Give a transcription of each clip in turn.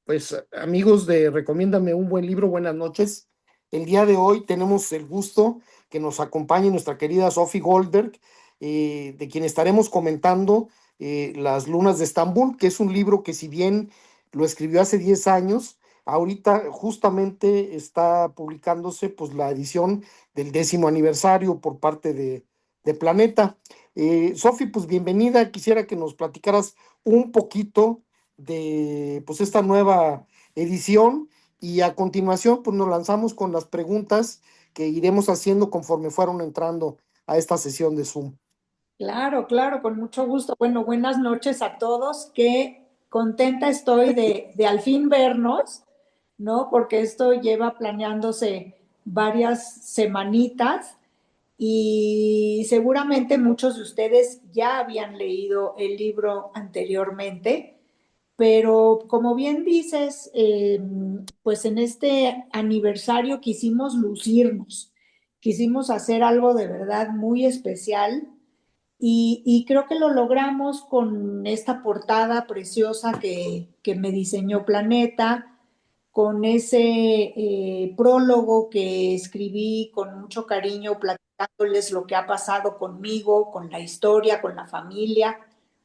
Pues amigos de Recomiéndame un buen libro, buenas noches. El día de hoy tenemos el gusto que nos acompañe nuestra querida Sophie Goldberg, de quien estaremos comentando Las Lunas de Estambul, que es un libro que si bien lo escribió hace 10 años, ahorita justamente está publicándose pues la edición del 10º aniversario por parte de Planeta. Sophie, pues bienvenida, quisiera que nos platicaras un poquito de pues esta nueva edición y a continuación pues nos lanzamos con las preguntas que iremos haciendo conforme fueron entrando a esta sesión de Zoom. Claro, claro, con mucho gusto. Bueno, buenas noches a todos. Qué contenta estoy de al fin vernos, ¿no? Porque esto lleva planeándose varias semanitas y seguramente muchos de ustedes ya habían leído el libro anteriormente, pero como bien dices, pues en este aniversario quisimos lucirnos, quisimos hacer algo de verdad muy especial y creo que lo logramos con esta portada preciosa que me diseñó Planeta, con ese prólogo que escribí con mucho cariño, platicándoles lo que ha pasado conmigo, con la historia, con la familia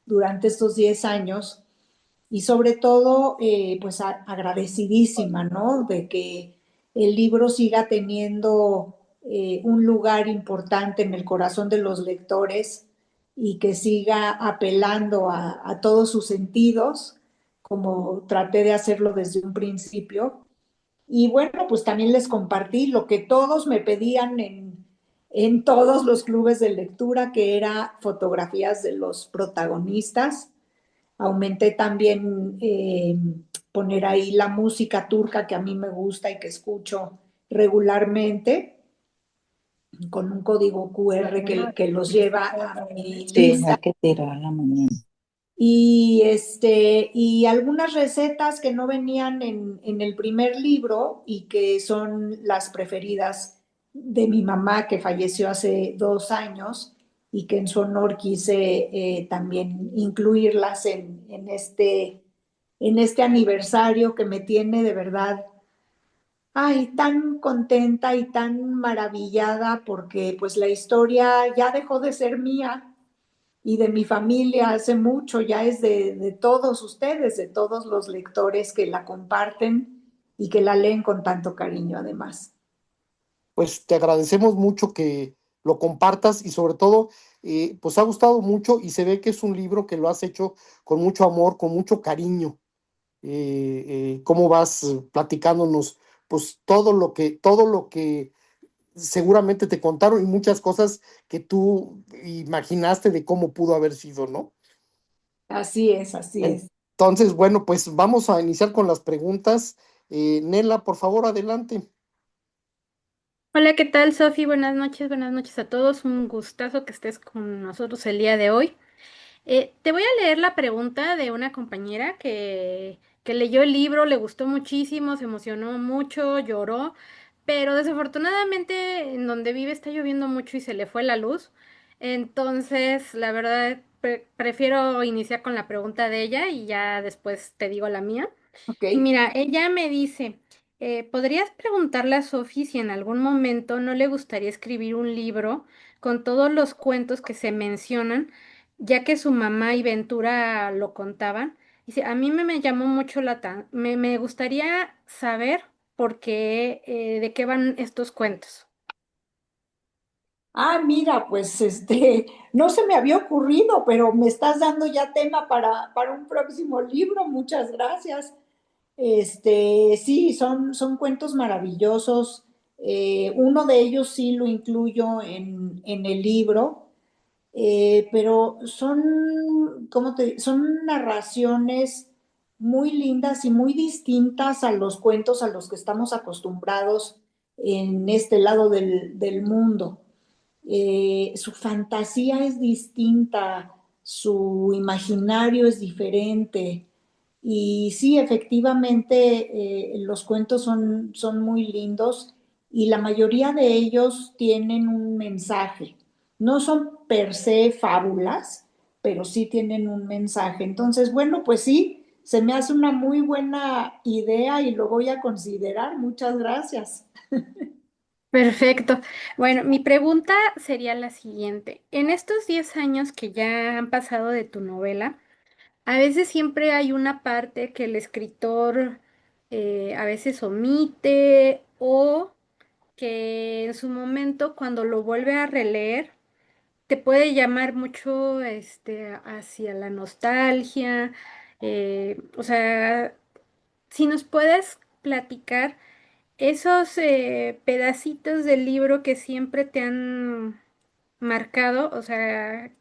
durante estos 10 años. Y sobre todo, pues agradecidísima, ¿no? De que el libro siga teniendo un lugar importante en el corazón de los lectores y que siga apelando a todos sus sentidos, como traté de hacerlo desde un principio. Y bueno, pues también les compartí lo que todos me pedían en todos los clubes de lectura, que era fotografías de los protagonistas. Aumenté también poner ahí la música turca que a mí me gusta y que escucho regularmente, con un código QR que los lleva a mi Sí, hay lista. que tirar la mañana. Y algunas recetas que no venían en el primer libro y que son las preferidas de mi mamá, que falleció hace 2 años, y que en su honor quise también incluirlas en este aniversario que me tiene de verdad, ay, tan contenta y tan maravillada, porque pues la historia ya dejó de ser mía y de mi familia hace mucho, ya es de todos ustedes, de todos los lectores que la comparten y que la leen con tanto cariño además. Pues te agradecemos mucho que lo compartas y sobre todo pues ha gustado mucho y se ve que es un libro que lo has hecho con mucho amor, con mucho cariño. Cómo vas platicándonos pues todo lo que seguramente te contaron y muchas cosas que tú imaginaste de cómo pudo haber sido, ¿no? Así es, así es. Entonces, bueno, pues vamos a iniciar con las preguntas. Nela, por favor, adelante. Hola, ¿qué tal, Sofi? Buenas noches a todos. Un gustazo que estés con nosotros el día de hoy. Te voy a leer la pregunta de una compañera que leyó el libro, le gustó muchísimo, se emocionó mucho, lloró, pero desafortunadamente en donde vive está lloviendo mucho y se le fue la luz. Entonces, la verdad, prefiero iniciar con la pregunta de ella y ya después te digo la mía. Ok. Y mira, ella me dice, ¿podrías preguntarle a Sophie si en algún momento no le gustaría escribir un libro con todos los cuentos que se mencionan, ya que su mamá y Ventura lo contaban? Dice, a mí me llamó mucho me gustaría saber por qué, de qué van estos cuentos. Ah, mira, pues no se me había ocurrido, pero me estás dando ya tema para un próximo libro. Muchas gracias. Sí, son cuentos maravillosos. Uno de ellos sí lo incluyo en el libro, pero son narraciones muy lindas y muy distintas a los cuentos a los que estamos acostumbrados en este lado del mundo. Su fantasía es distinta, su imaginario es diferente. Y sí, efectivamente, los cuentos son muy lindos y la mayoría de ellos tienen un mensaje. No son per se fábulas, pero sí tienen un mensaje. Entonces, bueno, pues sí, se me hace una muy buena idea y lo voy a considerar. Muchas gracias. Perfecto. Bueno, mi pregunta sería la siguiente. En estos 10 años que ya han pasado de tu novela, a veces siempre hay una parte que el escritor a veces omite o que en su momento cuando lo vuelve a releer te puede llamar mucho hacia la nostalgia. O sea, si nos puedes platicar esos pedacitos del libro que siempre te han marcado, o sea,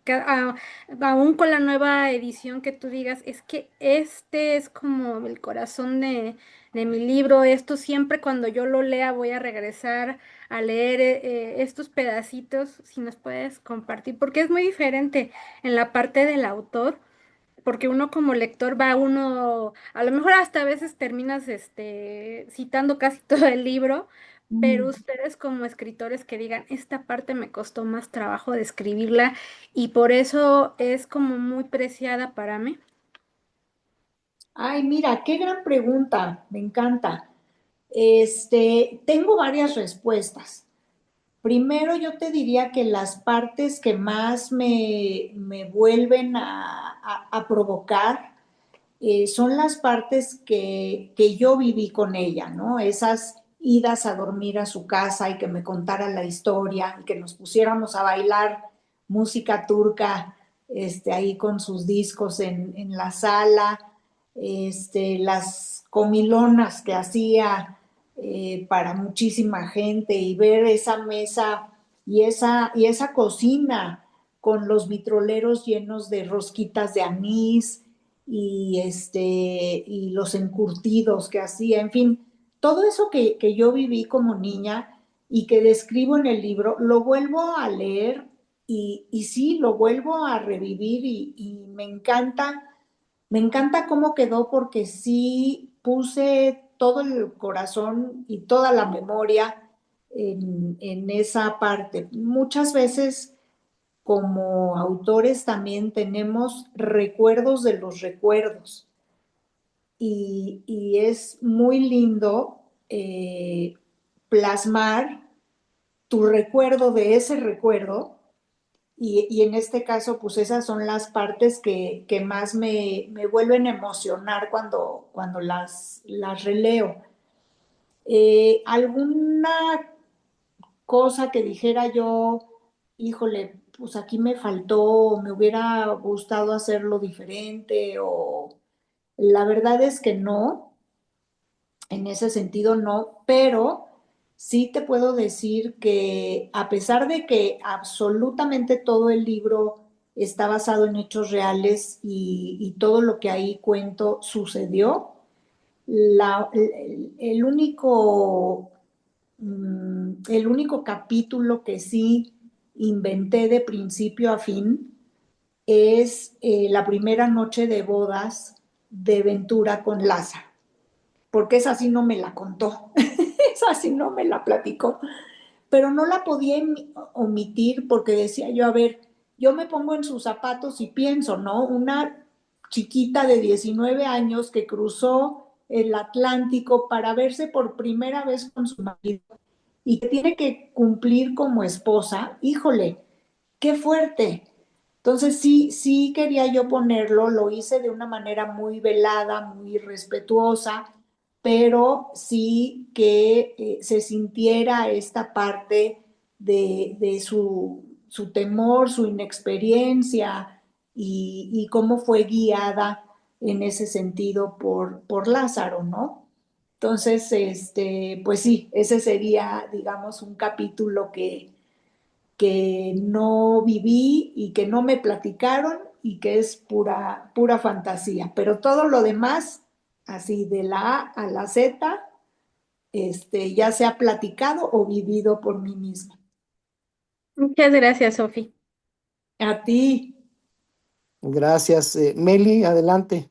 aún con la nueva edición que tú digas, es que este es como el corazón de mi libro, esto siempre cuando yo lo lea voy a regresar a leer estos pedacitos, si nos puedes compartir, porque es muy diferente en la parte del autor porque uno como lector va uno, a lo mejor hasta a veces terminas citando casi todo el libro, pero Mm. ustedes como escritores que digan, esta parte me costó más trabajo de escribirla y por eso es como muy preciada para mí. Ay, mira, qué gran pregunta, me encanta. Tengo varias respuestas. Primero, yo te diría que las partes que más me vuelven a provocar son las partes que yo viví con ella, ¿no? Esas idas a dormir a su casa y que me contara la historia y que nos pusiéramos a bailar música turca ahí con sus discos en la sala, las comilonas que hacía para muchísima gente y ver esa mesa y esa cocina con los vitroleros llenos de rosquitas de anís y los encurtidos que hacía, en fin, todo eso que yo viví como niña y que describo en el libro, lo vuelvo a leer y sí, lo vuelvo a revivir y me encanta cómo quedó porque sí puse todo el corazón y toda la memoria en esa parte. Muchas veces como autores también tenemos recuerdos de los recuerdos y es muy lindo plasmar tu recuerdo de ese recuerdo y en este caso pues esas son las partes que más me vuelven a emocionar cuando las releo. ¿Alguna cosa que dijera yo, híjole, pues aquí me faltó, me hubiera gustado hacerlo diferente o la verdad es que no, en ese sentido no, pero sí te puedo decir que a pesar de que absolutamente todo el libro está basado en hechos reales y todo lo que ahí cuento sucedió, el único el único capítulo que sí inventé de principio a fin es la primera noche de bodas de Ventura con Lázaro, porque esa sí no me la contó, esa sí no me la platicó, pero no la podía omitir porque decía yo, a ver, yo me pongo en sus zapatos y pienso, ¿no? Una chiquita de 19 años que cruzó el Atlántico para verse por primera vez con su marido y que tiene que cumplir como esposa, híjole, qué fuerte. Entonces sí, sí quería yo ponerlo, lo hice de una manera muy velada, muy respetuosa, pero sí que se sintiera esta parte de su temor, su inexperiencia y cómo fue guiada en ese sentido por Lázaro, ¿no? Entonces, pues sí, ese sería, digamos, un capítulo que no viví y que no me platicaron y que es pura, pura fantasía. Pero todo lo demás, así de la A a la Z, ya se ha platicado o vivido por mí misma. Muchas gracias, Sofi. A ti. Gracias. Meli, adelante.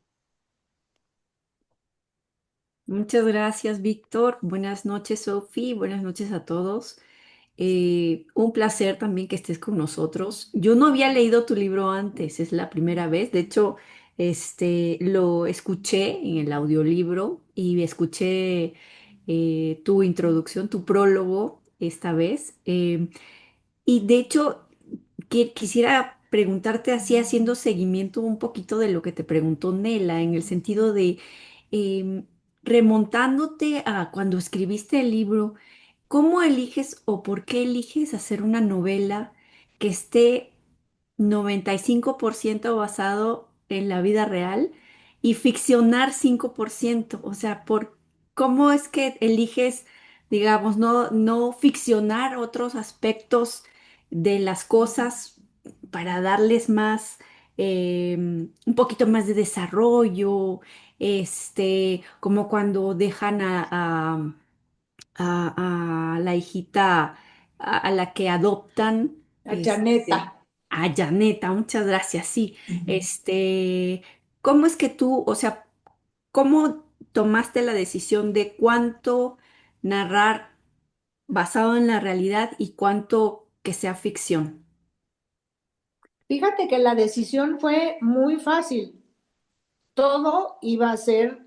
Muchas gracias, Víctor. Buenas noches, Sofi. Buenas noches a todos. Un placer también que estés con nosotros. Yo no había leído tu libro antes, es la primera vez. De hecho, Lo escuché en el audiolibro y escuché tu introducción, tu prólogo esta vez. Y de hecho, quisiera preguntarte así, haciendo seguimiento un poquito de lo que te preguntó Nela, en el sentido de em, remontándote a cuando escribiste el libro, ¿cómo eliges o por qué eliges hacer una novela que esté 95% basado en la vida real y ficcionar 5%? O sea, ¿cómo es que eliges, digamos, no ficcionar otros aspectos de las cosas para darles más, un poquito más de desarrollo, como cuando dejan a la hijita a la que adoptan, A Janeta. a Janeta, muchas gracias, sí. Ujú. ¿Cómo es que tú, o sea, cómo tomaste la decisión de cuánto narrar basado en la realidad y cuánto que sea ficción? Fíjate que la decisión fue muy fácil. Todo iba a ser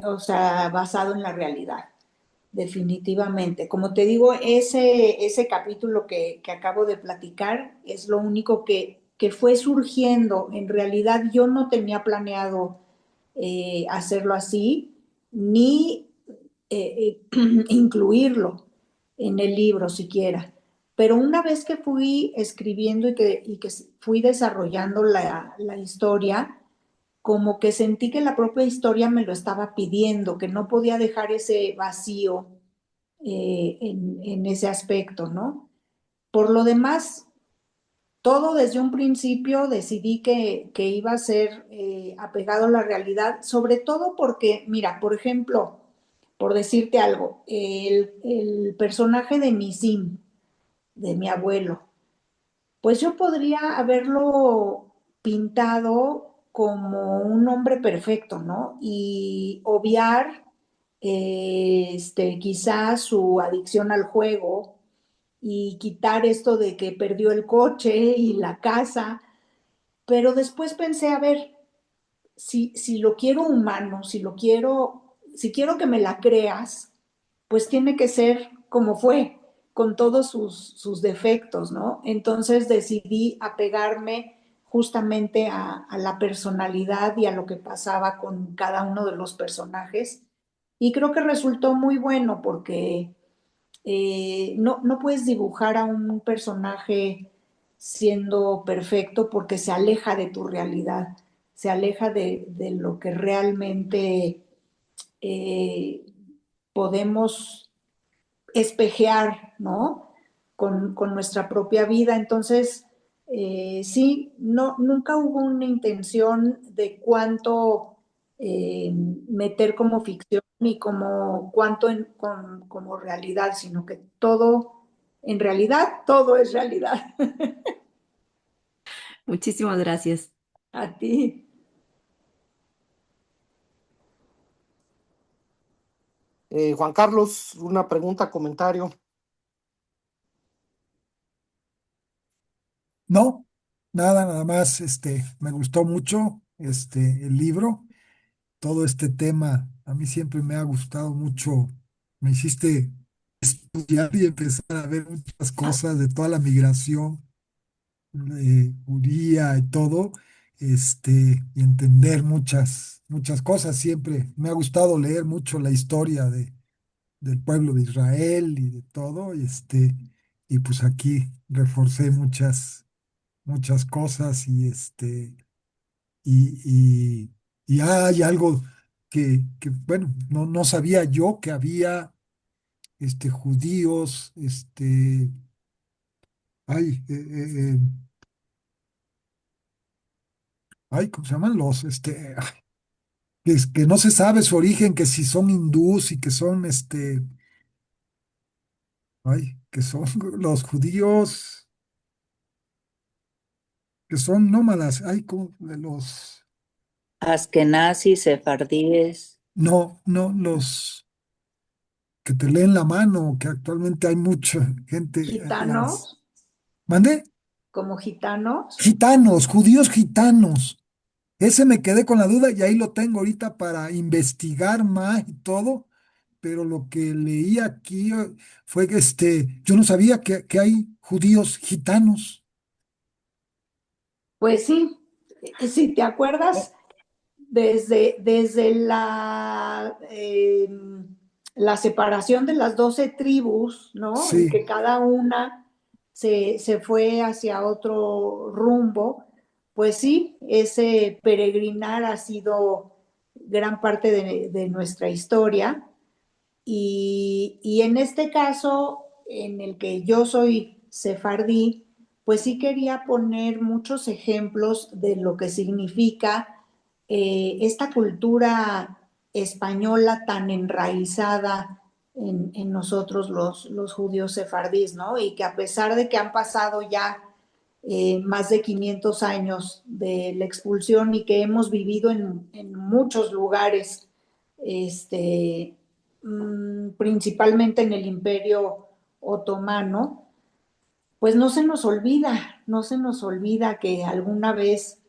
o sea, basado en la realidad, definitivamente. Como te digo, ese capítulo que acabo de platicar es lo único que fue surgiendo. En realidad yo no tenía planeado hacerlo así, ni incluirlo en el libro siquiera. Pero una vez que fui escribiendo y que fui desarrollando la historia, como que sentí que la propia historia me lo estaba pidiendo, que no podía dejar ese vacío en ese aspecto, ¿no? Por lo demás, todo desde un principio decidí que iba a ser apegado a la realidad, sobre todo porque, mira, por ejemplo, por decirte algo, el personaje de Nisim, de mi abuelo, pues yo podría haberlo pintado como un hombre perfecto, ¿no? Y obviar quizás su adicción al juego y quitar esto de que perdió el coche y la casa, pero después pensé, a ver, si lo quiero humano, si quiero que me la creas, pues tiene que ser como fue, con todos sus defectos, ¿no? Entonces decidí apegarme justamente a la personalidad y a lo que pasaba con cada uno de los personajes. Y creo que resultó muy bueno porque no puedes dibujar a un personaje siendo perfecto porque se aleja de tu realidad, se aleja de lo que realmente eh, podemos espejear, ¿no? Con nuestra propia vida. Entonces, sí, no, nunca hubo una intención de cuánto meter como ficción ni como cuánto como realidad, sino que todo, en realidad, todo es realidad. Muchísimas gracias. A ti. Juan Carlos, una pregunta, comentario. No, nada más, me gustó mucho, el libro, todo este tema, a mí siempre me ha gustado mucho, me hiciste estudiar y empezar a ver muchas cosas de toda la migración, judía y todo, y entender muchas cosas, siempre me ha gustado leer mucho la historia del pueblo de Israel y de todo, y pues aquí reforcé muchas cosas y, y hay algo bueno, no sabía yo que había judíos, ay, ay, ¿cómo se llaman los, que no se sabe su origen, que si son hindús y que son, ay, que son los judíos, que son nómadas, ay, como de los, Askenazis, sefardíes. no, los que te leen la mano, que actualmente hay mucha gente, Gitanos, ¿mande? como gitanos. Gitanos, judíos gitanos. Ese me quedé con la duda y ahí lo tengo ahorita para investigar más y todo, pero lo que leí aquí fue que yo no sabía que hay judíos gitanos. Pues sí, si te acuerdas, desde la separación de las 12 tribus, ¿no? Y Sí, que cada una se fue hacia otro rumbo, pues sí, ese peregrinar ha sido gran parte de nuestra historia. Y en este caso, en el que yo soy sefardí, pues sí quería poner muchos ejemplos de lo que significa esta cultura española tan enraizada en nosotros los judíos sefardíes, ¿no? Y que a pesar de que han pasado ya más de 500 años de la expulsión y que hemos vivido en muchos lugares, este, principalmente en el Imperio Otomano, pues no se nos olvida que alguna vez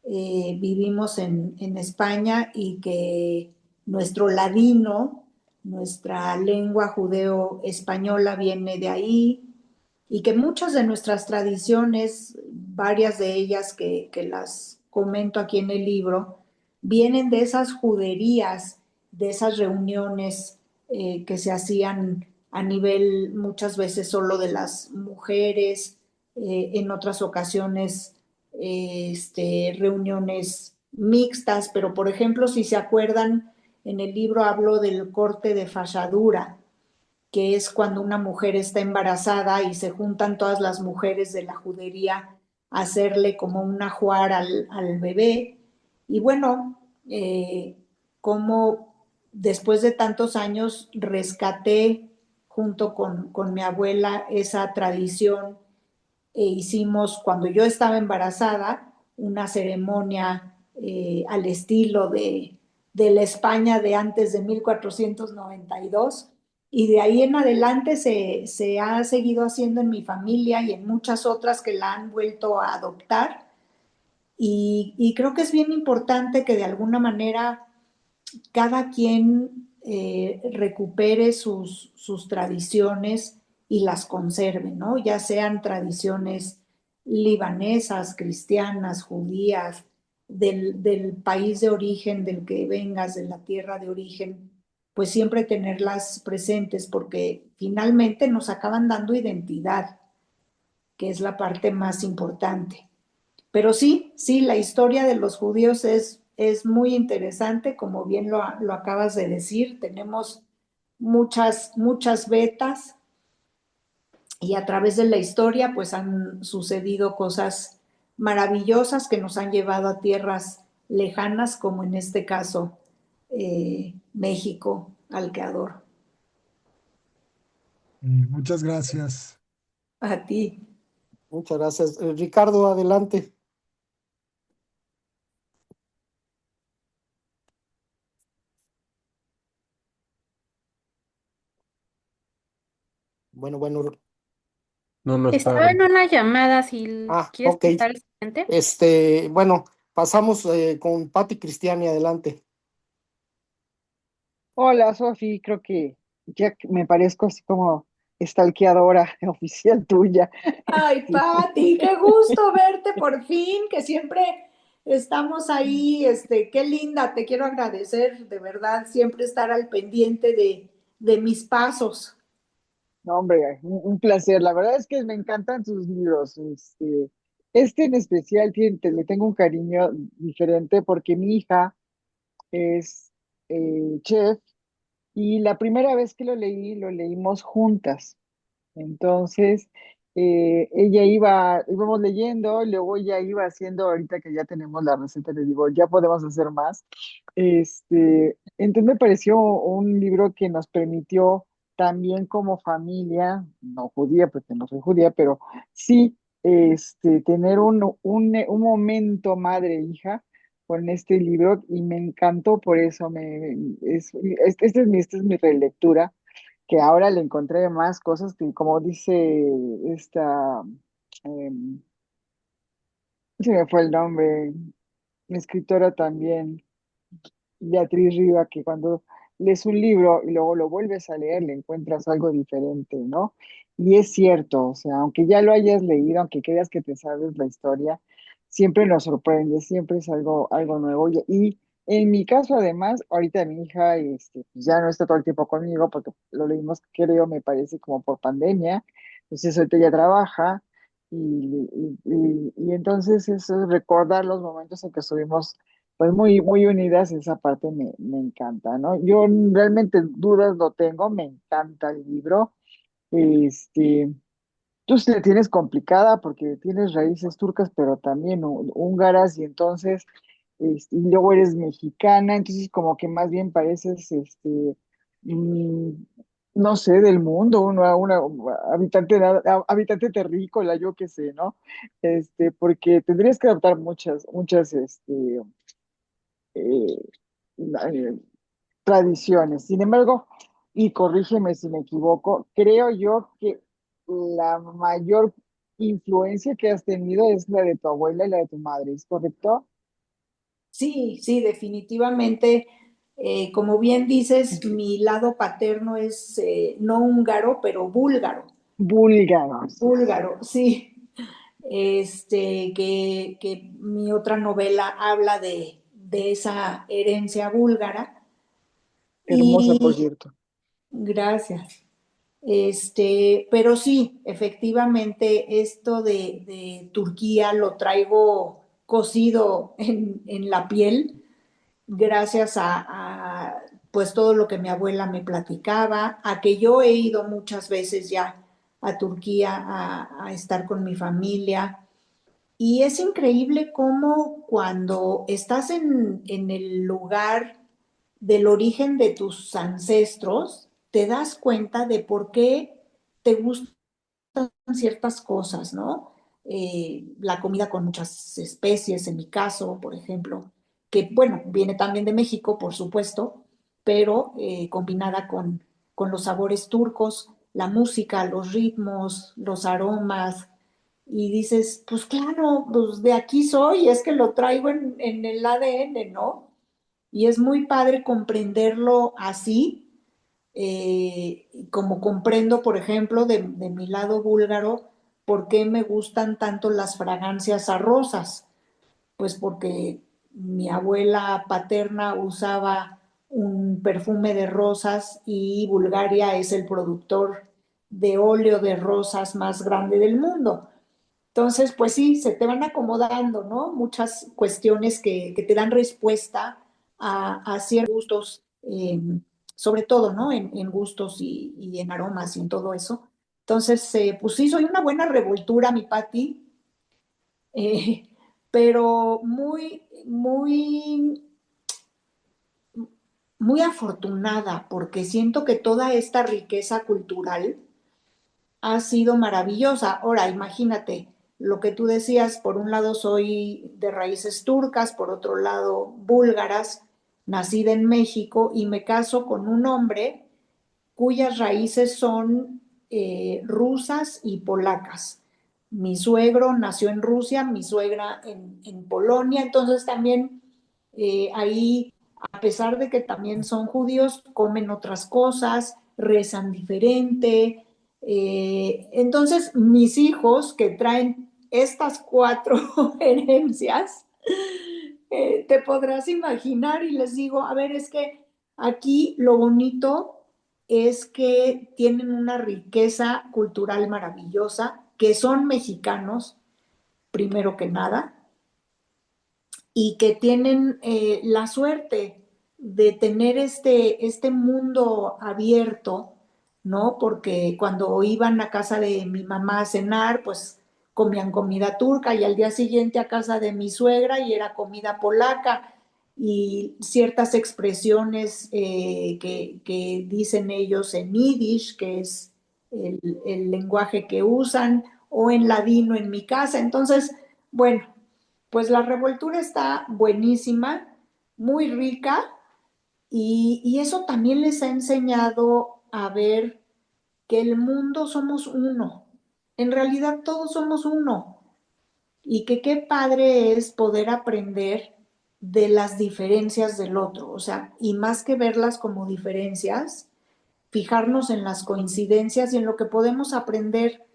vivimos en España y que nuestro ladino, nuestra lengua judeo-española viene de ahí y que muchas de nuestras tradiciones, varias de ellas que las comento aquí en el libro, vienen de esas juderías, de esas reuniones que se hacían a nivel muchas veces solo de las mujeres, en otras ocasiones reuniones mixtas, pero por ejemplo, si se acuerdan, en el libro hablo del corte de fachadura, que es cuando una mujer está embarazada y se juntan todas las mujeres de la judería a hacerle como un ajuar al bebé. Y bueno, como después de tantos años rescaté junto con mi abuela esa tradición e hicimos, cuando yo estaba embarazada, una ceremonia al estilo de la España de antes de 1492 y de ahí en adelante se ha seguido haciendo en mi familia y en muchas otras que la han vuelto a adoptar y creo que es bien importante que de alguna manera cada quien recupere sus tradiciones y las conserve, ¿no? Ya sean tradiciones libanesas, cristianas, judías, del país de origen del que vengas, de la tierra de origen, pues siempre tenerlas presentes porque finalmente nos acaban dando identidad, que es la parte más importante. Pero sí, sí, la historia de los judíos es muy interesante, como bien lo acabas de decir, tenemos muchas vetas y a través de la historia pues han sucedido cosas maravillosas que nos han llevado a tierras lejanas, como en este caso México, al que adoro. muchas gracias. A ti. Muchas gracias. Ricardo, adelante. Bueno, bueno. No, no está. Estaba en una llamada, si quieres Ok. pasar al siguiente. Bueno, pasamos con Patti Cristiani, adelante. Hola, Sofi, creo que ya que me parezco así como stalkeadora oficial tuya. Ay, Este, Pati, qué gusto verte por fin, que siempre estamos ahí, qué linda, te quiero agradecer, de verdad, siempre estar al pendiente de mis pasos. no, hombre, un placer. La verdad es que me encantan sus libros. Este en especial le tengo un cariño diferente porque mi hija es chef y la primera vez que lo leímos juntas. Entonces, íbamos leyendo, luego ella iba haciendo, ahorita que ya tenemos la receta, le digo, ya podemos hacer más. Entonces me pareció un libro que nos permitió también como familia, no judía, porque no soy judía, pero sí, tener un momento madre-hija con este libro y me encantó por eso, esta es mi relectura que ahora le encontré más cosas que, como dice esta, em, Se me fue el nombre, mi escritora también, Beatriz Riva, que cuando lees un libro y luego lo vuelves a leer, le encuentras algo diferente, ¿no? Y es cierto, o sea, aunque ya lo hayas leído, aunque creas que te sabes la historia, siempre nos sorprende, siempre es algo nuevo. Y en mi caso, además, ahorita mi hija pues ya no está todo el tiempo conmigo porque lo leímos, creo, me parece, como por pandemia. Entonces, ahorita ya trabaja y entonces eso, recordar los momentos en que estuvimos pues muy, muy unidas, esa parte me encanta, ¿no? Yo realmente dudas no tengo, me encanta el libro. Este, tú sí la tienes complicada porque tienes raíces turcas, pero también húngaras, y entonces, y luego eres mexicana, entonces como que más bien pareces, mm, no sé, del mundo, una habitante, habitante terrícola, yo qué sé, ¿no? Porque tendrías que adaptar muchas, eh, eh, tradiciones. Sin embargo, y corrígeme si me equivoco, creo yo que la mayor influencia que has tenido es la de tu abuela y la de tu madre, ¿es correcto? Sí, sí, definitivamente. Como bien dices, mi lado paterno es no húngaro, pero búlgaro. Búlgaros. Búlgaro, sí. Que mi otra novela habla de esa herencia búlgara. Hermosa, por Y cierto. gracias. Pero sí, efectivamente, esto de Turquía lo traigo cosido en la piel gracias pues todo lo que mi abuela me platicaba, a que yo he ido muchas veces ya a Turquía a estar con mi familia. Y es increíble cómo cuando estás en el lugar del origen de tus ancestros, te das cuenta de por qué te gustan ciertas cosas, ¿no? La comida con muchas especies, en mi caso, por ejemplo, que bueno, viene también de México, por supuesto, pero combinada con los sabores turcos, la música, los ritmos, los aromas, y dices, pues claro, pues de aquí soy, es que lo traigo en el ADN, ¿no? Y es muy padre comprenderlo así, como comprendo, por ejemplo, de mi lado búlgaro, por qué me gustan tanto las fragancias a rosas. Pues porque mi abuela paterna usaba un perfume de rosas y Bulgaria es el productor de óleo de rosas más grande del mundo. Entonces, pues sí, se te van acomodando, ¿no? Muchas cuestiones que te dan respuesta a ciertos gustos, sobre todo, ¿no? En gustos y en aromas y en todo eso. Entonces, pues sí, soy una buena revoltura, mi Patti, eh, pero muy, muy, muy afortunada porque siento que toda esta riqueza cultural ha sido maravillosa. Ahora, imagínate lo que tú decías, por un lado soy de raíces turcas, por otro lado búlgaras, nacida en México y me caso con un hombre cuyas raíces son rusas y polacas. Mi suegro nació en Rusia, mi suegra en Polonia, entonces también ahí, a pesar de que también son judíos, comen otras cosas, rezan diferente. Entonces, mis hijos que traen estas cuatro herencias, te podrás imaginar y les digo, a ver, es que aquí lo bonito es que tienen una riqueza cultural maravillosa, que son mexicanos, primero que nada, y que tienen la suerte de tener este mundo abierto, ¿no? Porque cuando iban a casa de mi mamá a cenar, pues comían comida turca y al día siguiente a casa de mi suegra y era comida polaca y ciertas expresiones que dicen ellos en yiddish, que es el lenguaje que usan, o en ladino en mi casa. Entonces, bueno, pues la revoltura está buenísima, muy rica y eso también les ha enseñado a ver que el mundo somos uno. En realidad todos somos uno. y que qué padre es poder aprender de las diferencias del otro, o sea, y más que verlas como diferencias, fijarnos en las coincidencias y en lo que podemos aprender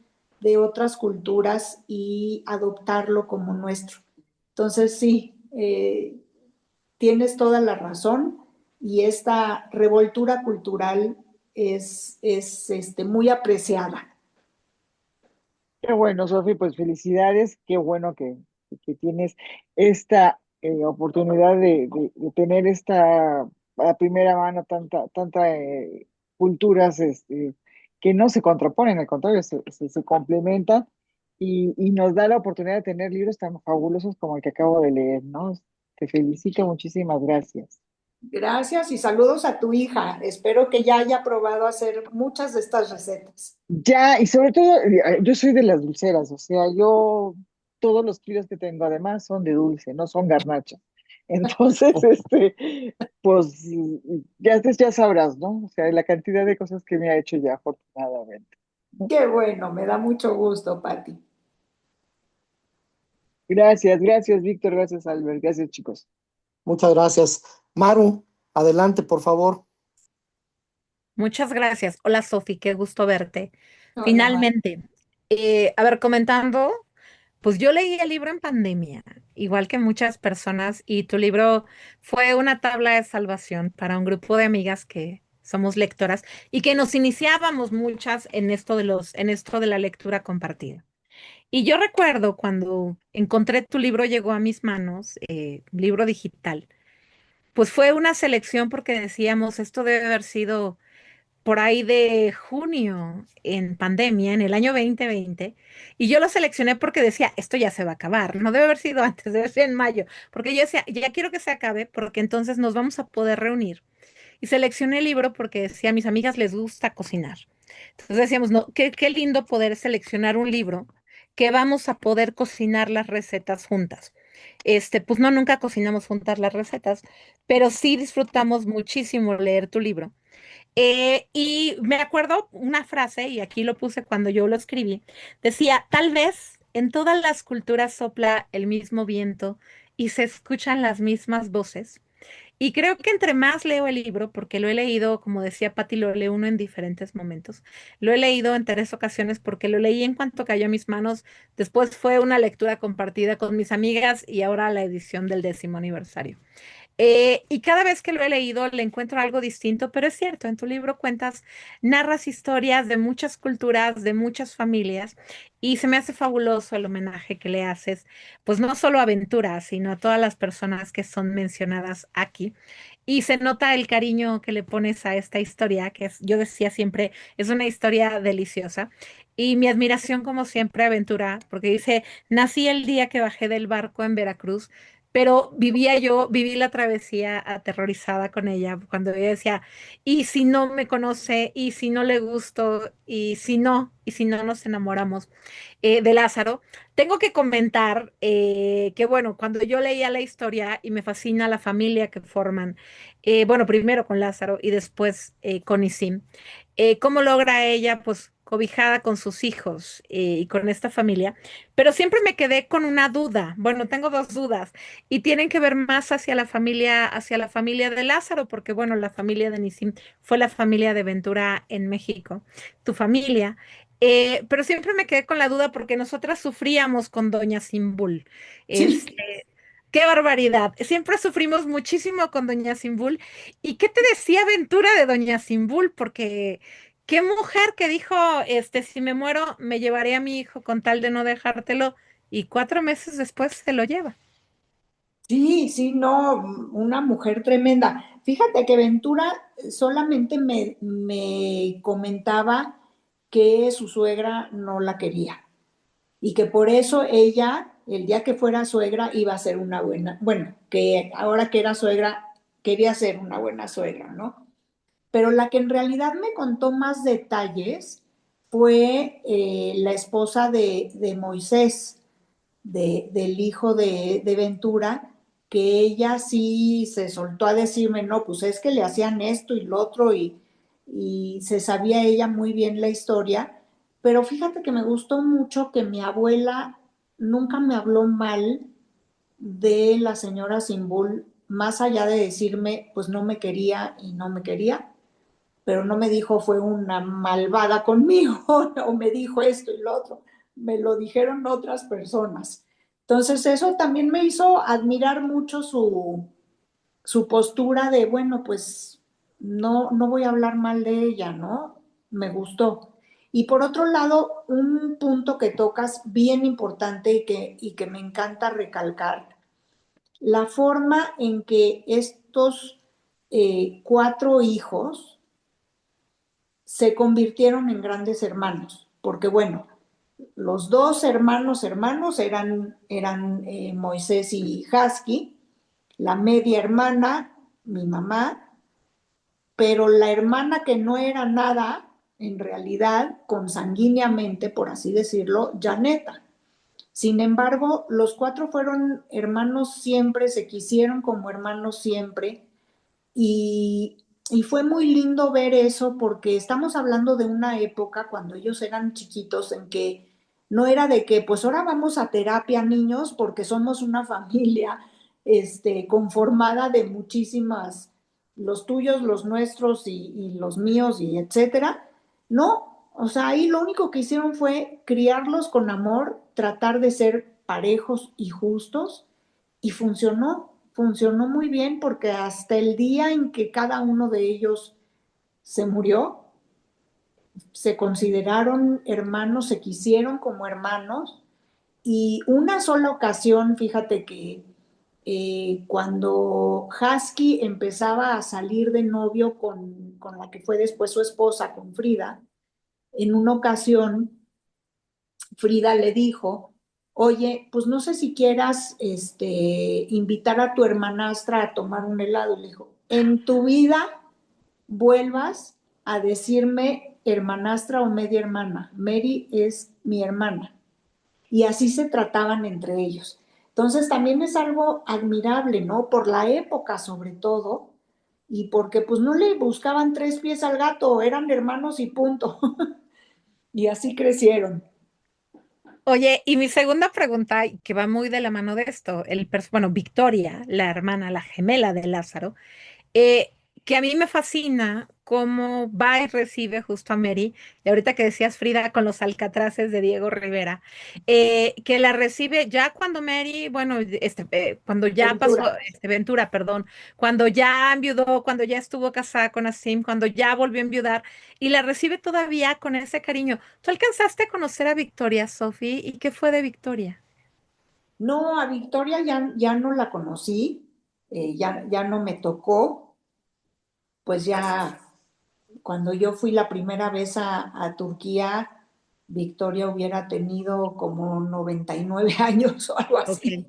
de otras culturas y adoptarlo como nuestro. Entonces, sí, tienes toda la razón y esta revoltura cultural es muy apreciada. Qué bueno, Sofi, pues felicidades, qué bueno que tienes esta oportunidad de tener esta a primera mano tanta culturas que no se contraponen, al contrario, se complementan y nos da la oportunidad de tener libros tan fabulosos como el que acabo de leer, ¿no? Te felicito, muchísimas gracias. Gracias y saludos a tu hija. Espero que ya haya probado hacer muchas de estas recetas. Ya, y sobre todo, yo soy de las dulceras, o sea, yo, todos los kilos que tengo además son de dulce, no son garnacha. Entonces, pues, ya sabrás, ¿no? O sea, la cantidad de cosas que me ha hecho ya, afortunadamente. Qué bueno, me da mucho gusto, Pati. Gracias, gracias, Víctor, gracias, Albert, gracias, chicos. Muchas gracias. Maru, adelante, por favor. Muchas gracias. Hola Sofi, qué gusto verte. Hola, Mar. Finalmente, a ver, comentando, pues yo leí el libro en pandemia, igual que muchas personas, y tu libro fue una tabla de salvación para un grupo de amigas que somos lectoras y que nos iniciábamos muchas en esto de la lectura compartida. Y yo recuerdo cuando encontré tu libro, llegó a mis manos, libro digital, pues fue una selección porque decíamos, esto debe haber sido por ahí de junio en pandemia, en el año 2020, y yo lo seleccioné porque decía, esto ya se va a acabar, no debe haber sido antes, debe ser en mayo, porque yo decía, ya quiero que se acabe porque entonces nos vamos a poder reunir. Y seleccioné el libro porque decía, a mis amigas les gusta cocinar. Entonces decíamos, no, qué lindo poder seleccionar un libro que vamos a poder cocinar las recetas juntas. Pues no, nunca cocinamos juntas las recetas, pero sí disfrutamos muchísimo leer tu libro. Y me acuerdo una frase, y aquí lo puse cuando yo lo escribí, decía, tal vez en todas las culturas sopla el mismo viento y se escuchan las mismas voces. Y creo que entre más leo el libro, porque lo he leído, como decía Patti, lo leo uno en diferentes momentos. Lo he leído en 3 ocasiones porque lo leí en cuanto cayó a mis manos. Después fue una lectura compartida con mis amigas y ahora la edición del 10º aniversario. Y cada vez que lo he leído le encuentro algo distinto, pero es cierto, en tu libro cuentas, narras historias de muchas culturas, de muchas familias, y se me hace fabuloso el homenaje que le haces, pues no solo a Ventura, sino a todas las personas que son mencionadas aquí. Y se nota el cariño que le pones a esta historia, que es, yo decía siempre, es una historia deliciosa. Y mi admiración, como siempre, a Ventura, porque dice, nací el día que bajé del barco en Veracruz, pero viví la travesía aterrorizada con ella, cuando ella decía, ¿y si no me conoce? ¿Y si no le gusto? Y si no nos enamoramos? De Lázaro. Tengo que comentar que, bueno, cuando yo leía la historia y me fascina la familia que forman, bueno, primero con Lázaro y después con Isim, cómo logra ella, pues, cobijada con sus hijos y con esta familia, pero siempre me quedé con una duda. Bueno, tengo dos dudas y tienen que ver más hacia la familia de Lázaro, porque, bueno, la familia de Nisim fue la familia de Ventura en México, tu familia. Pero siempre me quedé con la duda porque nosotras sufríamos con Doña Simbul. Sí, Este, qué barbaridad. Siempre sufrimos muchísimo con Doña Simbul. ¿Y qué te decía Ventura de Doña Simbul? Porque qué mujer que dijo, si me muero, me llevaré a mi hijo con tal de no dejártelo. Y 4 meses después se lo lleva. sí, sí, no, una mujer tremenda. Fíjate que Ventura solamente me comentaba que su suegra no la quería y que por eso ella, el día que fuera suegra, iba a ser una buena, bueno, que ahora que era suegra, quería ser una buena suegra, ¿no? Pero la que en realidad me contó más detalles fue la esposa de Moisés, del hijo de Ventura, que ella sí se soltó a decirme, no, pues es que le hacían esto y lo otro y se sabía ella muy bien la historia, pero fíjate que me gustó mucho que mi abuela nunca me habló mal de la señora Simbul, más allá de decirme, pues no me quería y no me quería, pero no me dijo fue una malvada conmigo o me dijo esto y lo otro, me lo dijeron otras personas. Entonces eso también me hizo admirar mucho su postura de, bueno, pues no voy a hablar mal de ella, ¿no? Me gustó. Y por otro lado, un punto que tocas bien importante y que me encanta recalcar, la forma en que estos 4 hijos se convirtieron en grandes hermanos, porque bueno, los 2 hermanos eran Moisés y Husky, la media hermana, mi mamá, pero la hermana que no era nada, en realidad, consanguíneamente, por así decirlo, Janeta. Sin embargo, los 4 fueron hermanos siempre, se quisieron como hermanos siempre, y fue muy lindo ver eso porque estamos hablando de una época cuando ellos eran chiquitos en que no era de que pues ahora vamos a terapia niños porque somos una familia conformada de muchísimas, los tuyos, los nuestros y los míos y etcétera. No, o sea, ahí lo único que hicieron fue criarlos con amor, tratar de ser parejos y justos y funcionó muy bien porque hasta el día en que cada uno de ellos se murió, se consideraron hermanos, se quisieron como hermanos y una sola ocasión, fíjate que cuando Husky empezaba a salir de novio con la que fue después su esposa, con Frida, en una ocasión Frida le dijo, oye, pues no sé si quieras invitar a tu hermanastra a tomar un helado. Le dijo, en tu vida vuelvas a decirme hermanastra o media hermana. Mary es mi hermana. Y así se trataban entre ellos. Entonces también es algo admirable, ¿no? Por la época sobre todo, y porque pues no le buscaban 3 pies al gato, eran hermanos y punto. Y así crecieron. Oye, y mi segunda pregunta, y que va muy de la mano de esto, bueno, Victoria, la hermana, la gemela de Lázaro, eh, que a mí me fascina cómo va y recibe justo a Mary, y ahorita que decías Frida con los alcatraces de Diego Rivera, que la recibe ya cuando Mary, bueno, cuando ya pasó, Ventura. Ventura, perdón, cuando ya enviudó, cuando ya estuvo casada con Asim, cuando ya volvió a enviudar, y la recibe todavía con ese cariño. ¿Tú alcanzaste a conocer a Victoria, Sophie? ¿Y qué fue de Victoria? No, a Victoria ya no la conocí, ya no me tocó, pues ya cuando yo fui la primera vez a Turquía, Victoria hubiera tenido como 99 años o algo Ok. así.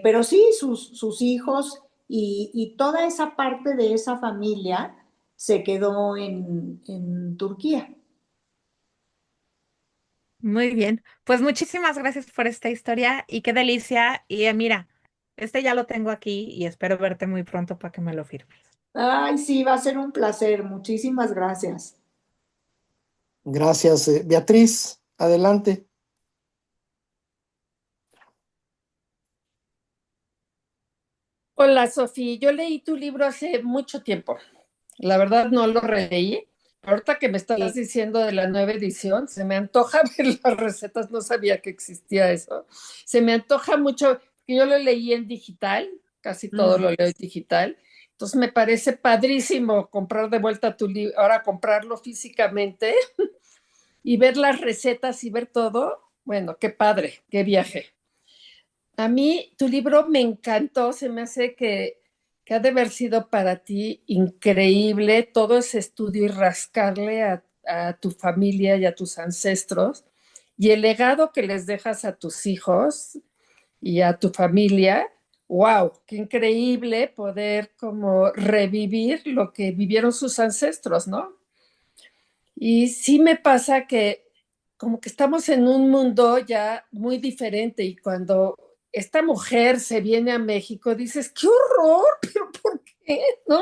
Pero sí, sus hijos y toda esa parte de esa familia se quedó en Turquía. Muy bien, pues muchísimas gracias por esta historia y qué delicia. Y mira, este ya lo tengo aquí y espero verte muy pronto para que me lo firmes. Ay, sí, va a ser un placer. Muchísimas gracias. Gracias, Beatriz. Adelante. Hola, Sofía. Yo leí tu libro hace mucho tiempo. La verdad no lo releí. Ahorita que me estás diciendo de la nueva edición, se me antoja ver las recetas. No sabía que existía eso. Se me antoja mucho, que yo lo leí en digital, casi todo lo leo en digital. Entonces me parece padrísimo comprar de vuelta tu libro, ahora comprarlo físicamente y ver las recetas y ver todo. Bueno, qué padre, qué viaje. A mí tu libro me encantó, se me hace que ha de haber sido para ti increíble todo ese estudio y rascarle a tu familia y a tus ancestros y el legado que les dejas a tus hijos y a tu familia. ¡Wow! ¡Qué increíble poder como revivir lo que vivieron sus ancestros! ¿No? Y sí me pasa que como que estamos en un mundo ya muy diferente y cuando esta mujer se viene a México dices, ¡qué horror! ¿Pero por qué? ¿No?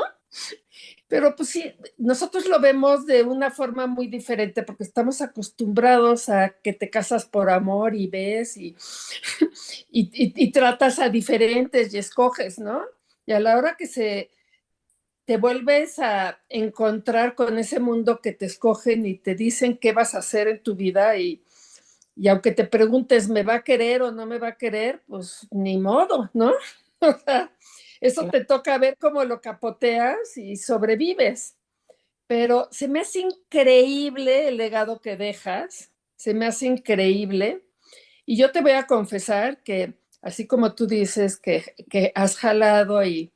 Pero pues sí, nosotros lo vemos de una forma muy diferente porque estamos acostumbrados a que te casas por amor y ves y tratas a diferentes y escoges, ¿no? Y a la hora que te vuelves a encontrar con ese mundo que te escogen y te dicen qué vas a hacer en tu vida y aunque te preguntes, ¿me va a querer o no me va a querer? Pues ni modo, ¿no? O sea, eso te toca ver cómo lo capoteas y sobrevives. Pero se me hace increíble el legado que dejas, se me hace increíble. Y yo te voy a confesar que, así como tú dices que has jalado y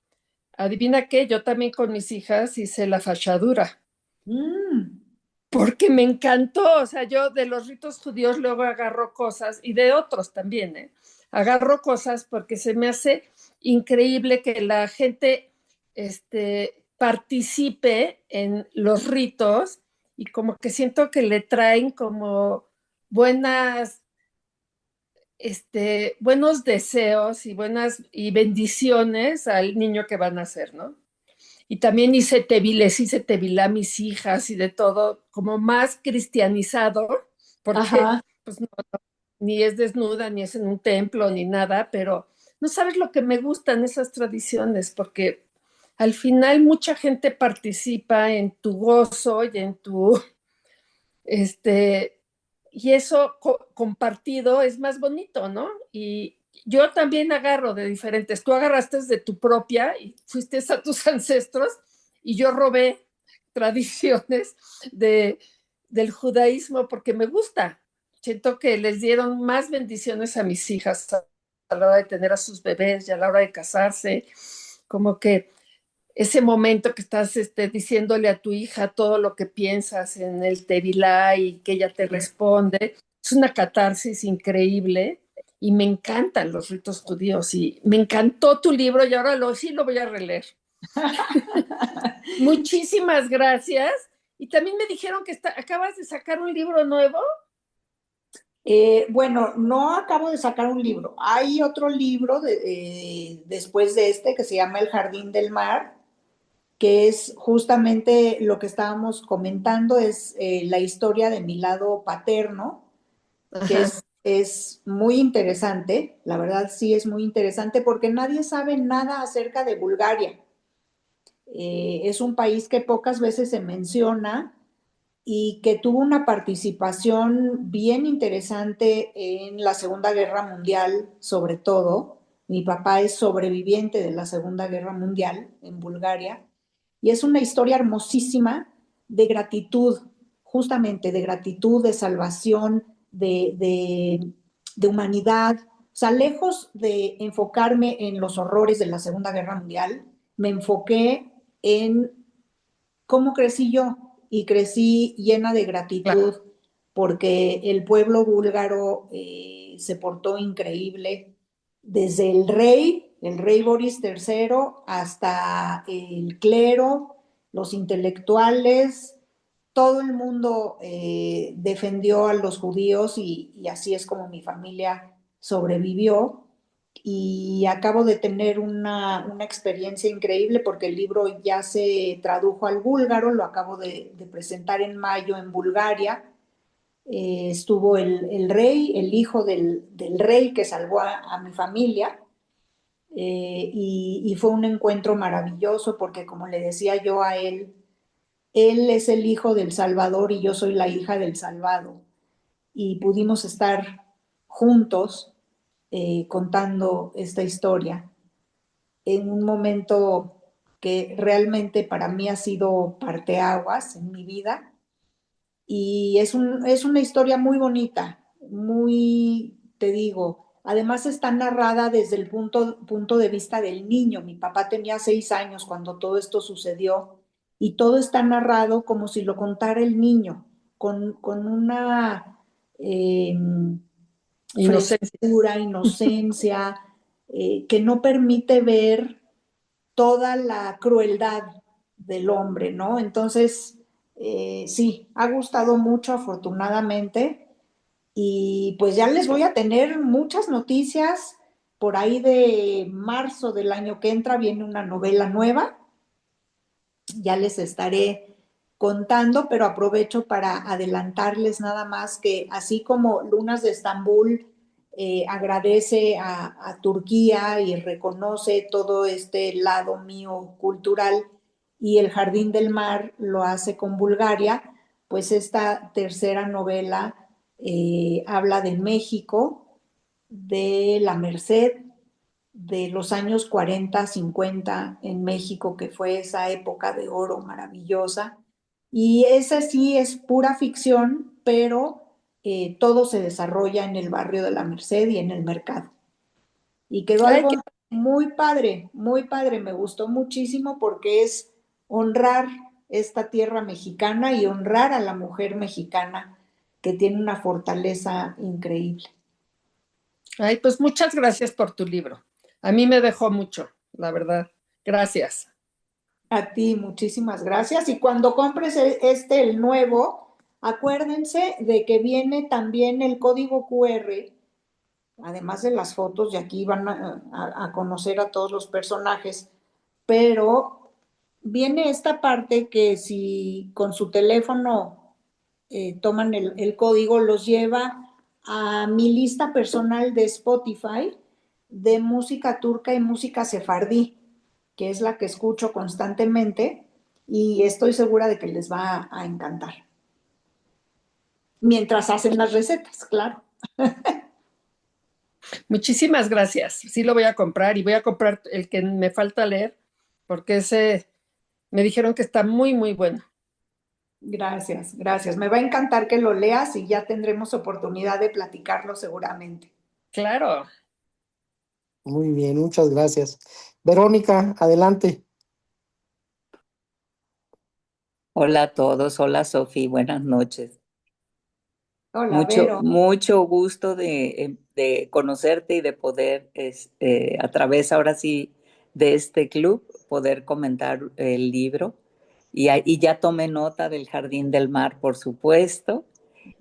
adivina qué, yo también con mis hijas hice la fachadura. Porque me encantó, o sea, yo de los ritos judíos luego agarro cosas y de otros también, ¿eh? Agarro cosas porque se me hace increíble que la gente participe en los ritos y como que siento que le traen como buenas, buenos deseos y buenas y bendiciones al niño que van a hacer, ¿no? Y también hice tevilá a mis hijas y de todo, como más cristianizado, porque Ajá. pues no, ni es desnuda, ni es en un templo, ni nada, pero no sabes lo que me gustan esas tradiciones, porque al final mucha gente participa en tu gozo y en tu, y eso compartido es más bonito, ¿no? Y yo también agarro de diferentes. Tú agarraste de tu propia y fuiste a tus ancestros y yo robé tradiciones del judaísmo porque me gusta. Siento que les dieron más bendiciones a mis hijas a la hora de tener a sus bebés y a la hora de casarse, como que ese momento que estás diciéndole a tu hija todo lo que piensas en el Tevilá y que ella te responde, es una catarsis increíble y me encantan los ritos judíos y me encantó tu libro y ahora sí lo voy a releer. Muchísimas gracias. Y también me dijeron que acabas de sacar un libro nuevo. Bueno, no acabo de sacar un libro. Hay otro libro después de este que se llama El Jardín del Mar, que es justamente lo que estábamos comentando, es la historia de mi lado paterno, que Ajá. es muy interesante, la verdad sí es muy interesante porque nadie sabe nada acerca de Bulgaria. Es un país que pocas veces se menciona y que tuvo una participación bien interesante en la Segunda Guerra Mundial, sobre todo. Mi papá es sobreviviente de la Segunda Guerra Mundial en Bulgaria y es una historia hermosísima de gratitud, justamente de gratitud, de salvación, de humanidad. O sea, lejos de enfocarme en los horrores de la Segunda Guerra Mundial, me enfoqué en cómo crecí yo y crecí llena de gratitud porque el pueblo búlgaro se portó increíble desde el rey Boris III, hasta el clero, los intelectuales, todo el mundo defendió a los judíos y así es como mi familia sobrevivió. Y acabo de tener una experiencia increíble porque el libro ya se tradujo al búlgaro, lo acabo de presentar en mayo en Bulgaria. Estuvo el rey, el hijo del rey que salvó a mi familia, y fue un encuentro maravilloso porque como le decía yo a él es el hijo del Salvador y yo soy la hija del Salvado. Y pudimos estar juntos contando esta historia en un momento que realmente para mí ha sido parteaguas en mi vida. Y es una historia muy bonita, muy, te digo, además está narrada desde el punto de vista del niño. Mi papá tenía 6 años cuando todo esto sucedió y todo está narrado como si lo contara el niño, con una frescura, inocencia, que no permite ver toda la crueldad del hombre, ¿no? Entonces, sí, ha gustado mucho, afortunadamente, y pues ya les voy a tener muchas noticias. Por ahí de marzo del año que entra viene una novela nueva ya les estaré contando, pero aprovecho para adelantarles nada más que así como Lunas de Estambul agradece a Turquía y reconoce todo este lado mío cultural y el Jardín del Mar lo hace con Bulgaria, pues esta tercera novela habla de México, de la Merced, de los años 40, 50 en México, que fue esa época de oro maravillosa. Y esa sí es pura ficción, pero todo se desarrolla en el barrio de la Merced y en el mercado. Y quedó Ay, algo muy padre, me gustó muchísimo porque es honrar esta tierra mexicana y honrar a la mujer mexicana que tiene una fortaleza increíble. ay, pues muchas gracias por tu libro. A mí me dejó mucho, la verdad. Gracias. A ti, muchísimas gracias. Y cuando compres el nuevo, acuérdense de que viene también el código QR, además de las fotos, y aquí van a conocer a todos los personajes, pero viene esta parte que si con su teléfono toman el código, los lleva a mi lista personal de Spotify de música turca y música sefardí, que es la que escucho constantemente y estoy segura de que les va a encantar. Mientras hacen las recetas, claro. Muchísimas gracias. Sí lo voy a comprar y voy a comprar el que me falta leer porque ese me dijeron que está muy, muy bueno. Gracias, gracias. Me va a encantar que lo leas y ya tendremos oportunidad de platicarlo seguramente. Claro. Muy bien, muchas gracias. Verónica, adelante. Hola a todos, hola Sofi, buenas noches. Hola, Mucho, Vero. mucho gusto de conocerte y de poder, a través ahora sí de este club, poder comentar el libro. Y ya tomé nota del Jardín del Mar, por supuesto,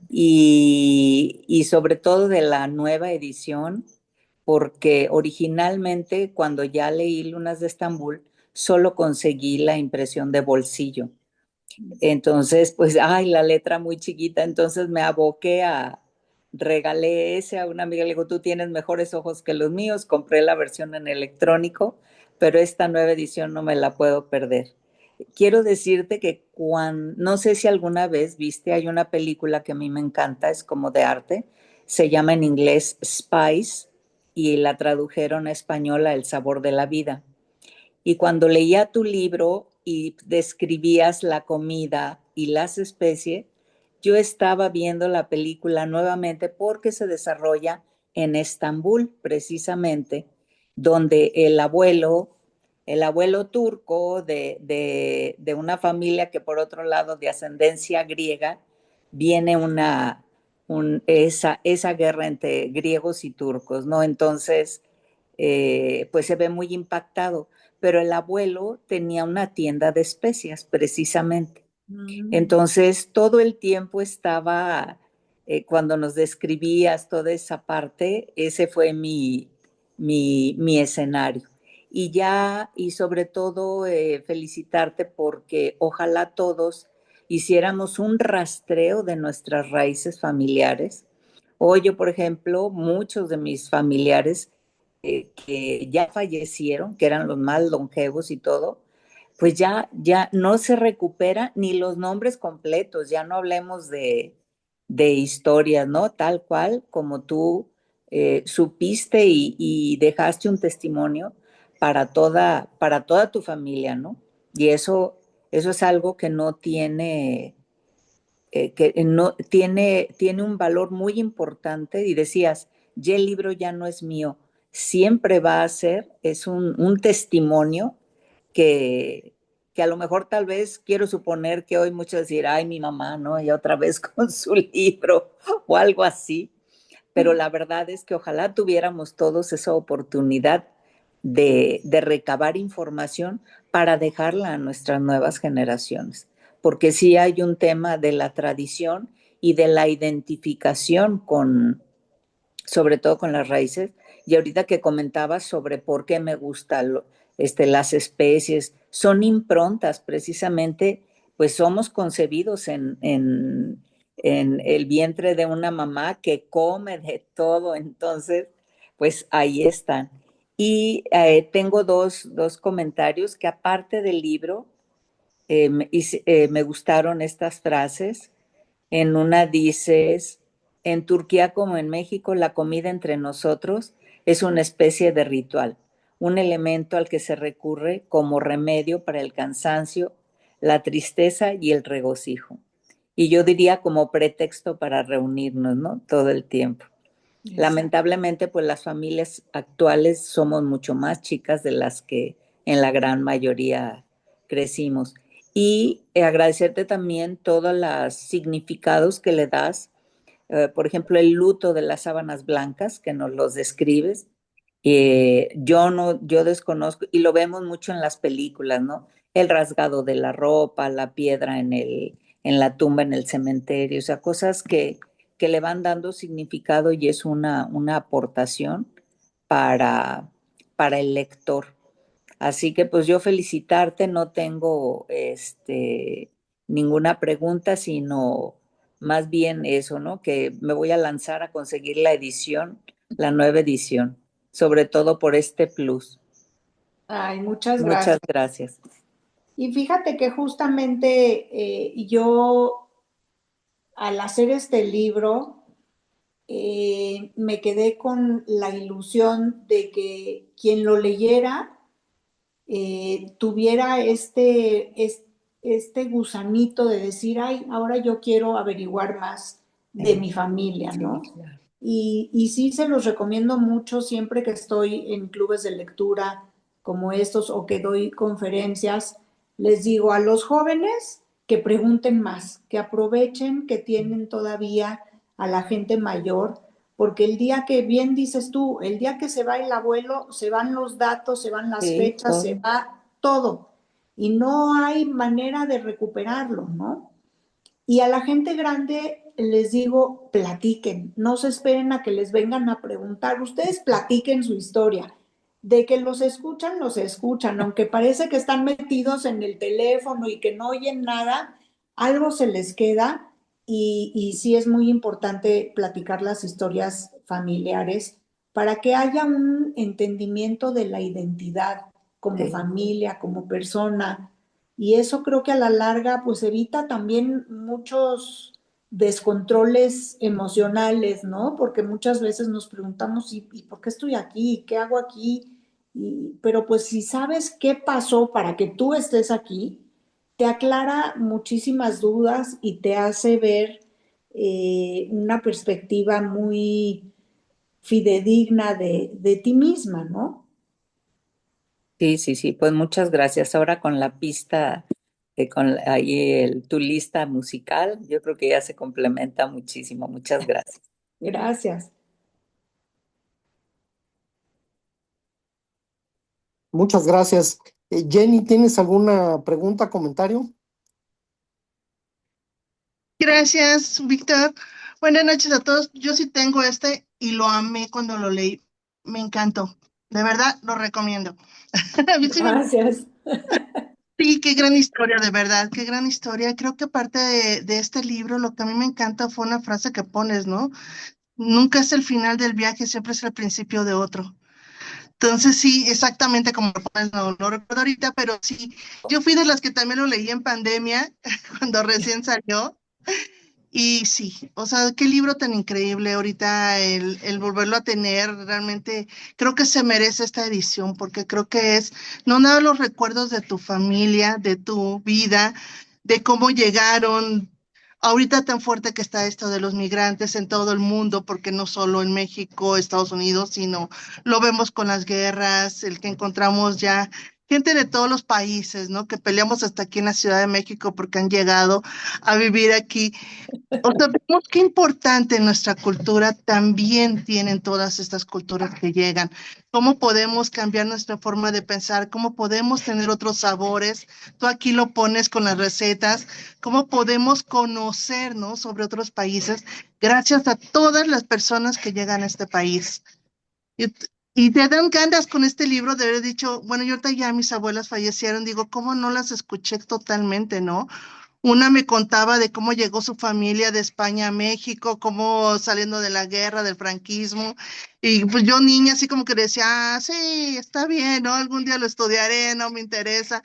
y sobre todo de la nueva edición, porque originalmente cuando ya leí Lunas de Estambul, solo conseguí la impresión de bolsillo. Entonces, pues, ay, la letra muy chiquita, entonces me aboqué regalé ese a una amiga, le digo, tú tienes mejores ojos que los míos, compré la versión en electrónico, pero esta nueva edición no me la puedo perder. Quiero decirte que no sé si alguna vez viste, hay una película que a mí me encanta, es como de arte, se llama en inglés Spice y la tradujeron a español a El sabor de la vida. Y cuando leía tu libro y describías la comida y las especies, yo estaba viendo la película nuevamente porque se desarrolla en Estambul, precisamente, donde el abuelo turco de una familia que por otro lado de ascendencia griega, viene esa guerra entre griegos y turcos, ¿no? Entonces, pues se ve muy impactado, pero el abuelo tenía una tienda de especias precisamente. Entonces, todo el tiempo estaba, cuando nos describías toda esa parte, ese fue mi escenario. Y sobre todo, felicitarte porque ojalá todos hiciéramos un rastreo de nuestras raíces familiares. Hoy yo, por ejemplo, muchos de mis familiares que ya fallecieron, que eran los más longevos y todo, pues ya no se recupera ni los nombres completos, ya no hablemos de historias, ¿no? Tal cual como tú supiste y dejaste un testimonio para toda tu familia, ¿no? Y eso es algo que no tiene, tiene un valor muy importante y decías, ya el libro ya no es mío, siempre va a ser, es un testimonio que, que a lo mejor tal vez quiero suponer que hoy muchos decir, ay, mi mamá, ¿no? Y otra vez con su libro o algo así, pero la verdad es que ojalá tuviéramos todos esa oportunidad de recabar información para dejarla a nuestras nuevas generaciones, porque sí hay un tema de la tradición y de la identificación sobre todo con las raíces, Y ahorita que comentabas sobre por qué me gustan las especies, son improntas precisamente, pues somos concebidos en el vientre de una mamá que come de todo, entonces, pues ahí están. Y tengo dos comentarios que aparte del libro, me gustaron estas frases. En una dices, en Turquía como en México, la comida entre nosotros es una especie de ritual, un elemento al que se recurre como remedio para el cansancio, la tristeza y el regocijo. Y yo diría como pretexto para reunirnos, ¿no? Todo el tiempo. Exacto. Lamentablemente, pues las familias actuales somos mucho más chicas de las que en la gran mayoría crecimos. Y agradecerte también todos los significados que le das, por ejemplo, el luto de las sábanas blancas, que nos los describes. Yo desconozco, y lo vemos mucho en las películas, ¿no? El rasgado de la ropa, la piedra en la tumba, en el cementerio, o sea, cosas que le van dando significado y es una aportación para, para el lector. Así que pues yo felicitarte, no tengo ninguna pregunta, sino más bien eso, ¿no? Que me voy a lanzar a conseguir la edición, la nueva edición, sobre todo por este plus. Ay, muchas Muchas gracias. gracias. Y fíjate que justamente yo al hacer este libro me quedé con la ilusión de que quien lo leyera tuviera este gusanito de decir, ay, ahora yo quiero averiguar más de mi familia, Sí, ¿no? claro. Y sí se los recomiendo mucho siempre que estoy en clubes de lectura como estos o que doy conferencias. Les digo a los jóvenes que pregunten más, que aprovechen que tienen todavía a la gente mayor, porque el día que, bien dices tú, el día que se va el abuelo, se van los datos, se van las Sí, fechas, se todo. va todo. Y no hay manera de recuperarlo, ¿no? Y a la gente grande les digo, platiquen, no se esperen a que les vengan a preguntar, ustedes platiquen su historia. De que los escuchan, aunque parece que están metidos en el teléfono y que no oyen nada, algo se les queda y sí es muy importante platicar las historias familiares para que haya un entendimiento de la identidad como Sí. familia, como persona, y eso creo que a la larga pues evita también muchos descontroles emocionales, ¿no? Porque muchas veces nos preguntamos, ¿y por qué estoy aquí? ¿Qué hago aquí? Pero pues si sabes qué pasó para que tú estés aquí, te aclara muchísimas dudas y te hace ver una perspectiva muy fidedigna de ti misma, ¿no? Sí, sí, sí, pues muchas gracias. Ahora con la pista, tu lista musical, yo creo que ya se complementa muchísimo. Muchas gracias. Gracias. Muchas gracias. Jenny, ¿tienes alguna pregunta, comentario? Gracias, Víctor. Buenas noches a todos. Yo sí tengo este y lo amé cuando lo leí. Me encantó. De verdad, lo recomiendo. A mí sí me gustó. Gracias. Sí, qué gran historia, de verdad, qué gran historia. Creo que parte de este libro, lo que a mí me encanta fue una frase que pones, ¿no? Nunca es el final del viaje, siempre es el principio de otro. Entonces, sí, exactamente como lo pones, no recuerdo ahorita, pero sí, yo fui de las que también lo leí en pandemia, cuando recién salió. Y sí, o sea, qué libro tan increíble ahorita el volverlo a tener, realmente creo que se merece esta edición porque creo que es no nada los recuerdos de tu familia, de tu vida, de cómo llegaron, ahorita tan fuerte que está esto de los migrantes en todo el mundo, porque no solo en México, Estados Unidos, sino lo vemos con las guerras, el que encontramos ya gente de todos los países, ¿no? Que peleamos hasta aquí en la Ciudad de México porque han llegado a vivir aquí. O sea, vemos qué importante en nuestra cultura también tienen todas estas culturas que llegan. ¿Cómo podemos cambiar nuestra forma de pensar? ¿Cómo podemos tener otros sabores? Tú aquí lo pones con las recetas. ¿Cómo podemos conocernos sobre otros países gracias a todas las personas que llegan a este país? Y te dan ganas con este libro de haber dicho, bueno, yo ahorita ya mis abuelas fallecieron, digo, ¿cómo no las escuché totalmente, no? Una me contaba de cómo llegó su familia de España a México, cómo saliendo de la guerra, del franquismo, y pues yo niña así como que decía, ah, sí, está bien, ¿no? Algún día lo estudiaré, no me interesa.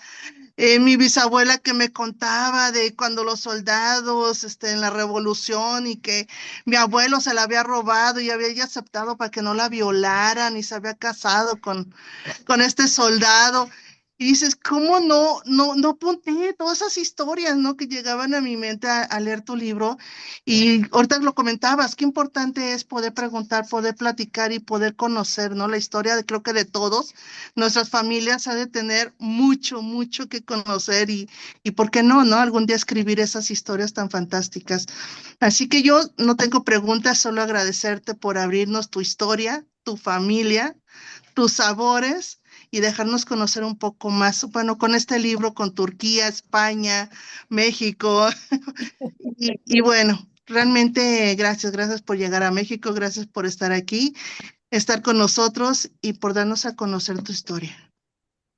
Mi bisabuela que me contaba de cuando los soldados, en la revolución y que mi abuelo se la había robado y había ella aceptado para que no la violaran y se había casado con este soldado. Y dices, ¿cómo no apunté todas esas historias, ¿no? Que llegaban a mi mente a leer tu libro? Y ahorita lo comentabas, qué importante es poder preguntar, poder platicar y poder conocer, ¿no? La historia creo que de todos, nuestras familias ha de tener mucho, mucho que conocer y ¿por qué no, no? Algún día escribir esas historias tan fantásticas. Así que yo no tengo preguntas, solo agradecerte por abrirnos tu historia, tu familia, tus sabores y dejarnos conocer un poco más, bueno, con este libro, con Turquía, España, México. Y bueno, realmente gracias, gracias por llegar a México, gracias por estar aquí, estar con nosotros y por darnos a conocer tu historia.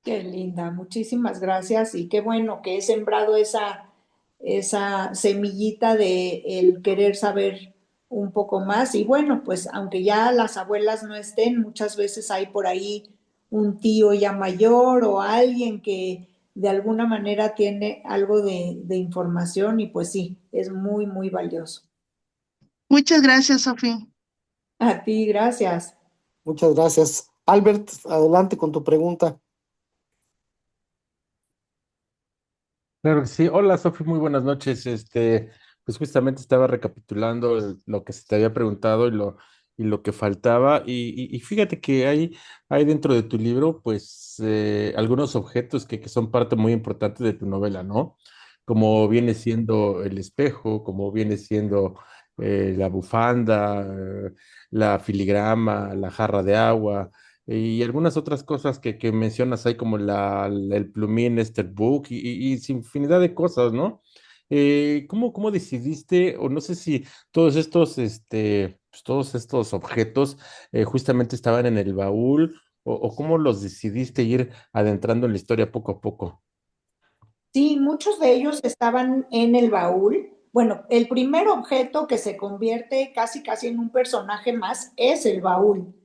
Qué linda, muchísimas gracias y qué bueno que he sembrado esa semillita de el querer saber un poco más. Y bueno, pues aunque ya las abuelas no estén, muchas veces hay por ahí un tío ya mayor o alguien que de alguna manera tiene algo de información y pues sí, es muy, muy valioso. Muchas gracias, Sofía. A ti, gracias. Muchas gracias. Albert, adelante con tu pregunta. Claro que sí. Hola, Sofi, muy buenas noches. Pues justamente estaba recapitulando lo que se te había preguntado y lo que faltaba. Y fíjate que hay dentro de tu libro, pues, algunos objetos que son parte muy importante de tu novela, ¿no? Como viene siendo el espejo, como viene siendo la bufanda, la filigrama, la jarra de agua y algunas otras cosas que mencionas ahí como el plumín, book y sin infinidad de cosas, ¿no? ¿Cómo decidiste, o no sé si todos estos objetos justamente estaban en el baúl, o cómo los decidiste ir adentrando en la historia poco a poco? Sí, muchos de ellos estaban en el baúl. Bueno, el primer objeto que se convierte casi casi en un personaje más es el baúl,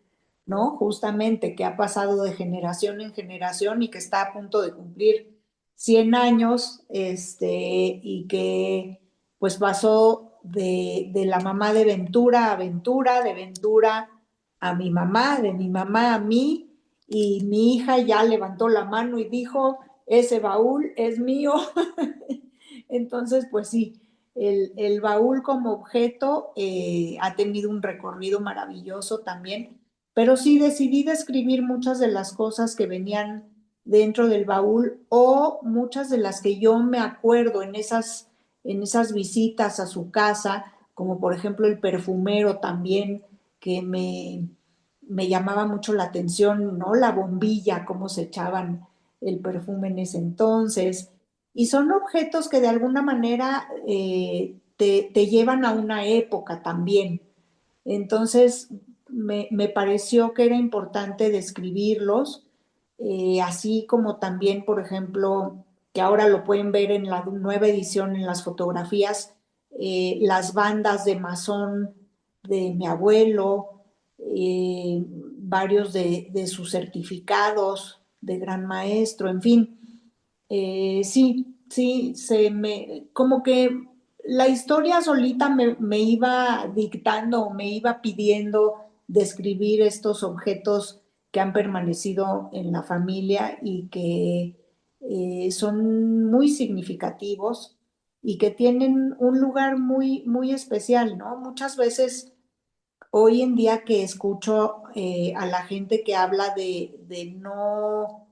¿no? Justamente que ha pasado de generación en generación y que está a punto de cumplir 100 años, y que pues pasó de la mamá de Ventura a Ventura, de Ventura a mi mamá, de mi mamá a mí, y mi hija ya levantó la mano y dijo, ese baúl es mío. Entonces, pues sí, el baúl como objeto ha tenido un recorrido maravilloso también, pero sí decidí describir muchas de las cosas que venían dentro del baúl o muchas de las que yo me acuerdo en esas visitas a su casa, como por ejemplo el perfumero también, que me llamaba mucho la atención, ¿no? La bombilla, cómo se echaban el perfume en ese entonces. Y son objetos que de alguna manera te llevan a una época también. Entonces, me pareció que era importante describirlos, así como también, por ejemplo, que ahora lo pueden ver en la nueva edición, en las fotografías, las bandas de masón de mi abuelo, varios de sus certificados de gran maestro, en fin. Sí, sí, como que la historia solita me iba dictando, me iba pidiendo describir estos objetos que han permanecido en la familia y que son muy significativos y que tienen un lugar muy, muy especial, ¿no? Muchas veces hoy en día que escucho a la gente que habla de no,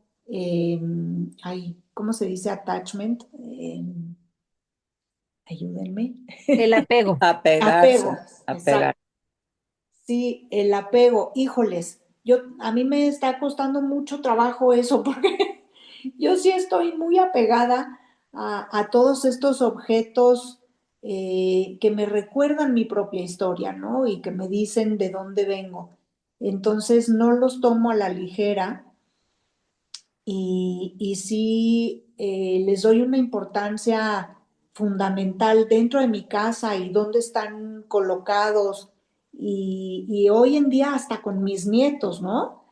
¿cómo se dice attachment? Ayúdenme. El apego. Apegarse, Apego, apegar. exacto. Sí, el apego. Híjoles, a mí me está costando mucho trabajo eso porque yo sí estoy muy apegada a todos estos objetos que me recuerdan mi propia historia, ¿no? Y que me dicen de dónde vengo. Entonces no los tomo a la ligera y sí les doy una importancia fundamental dentro de mi casa y dónde están colocados y hoy en día hasta con mis nietos, ¿no?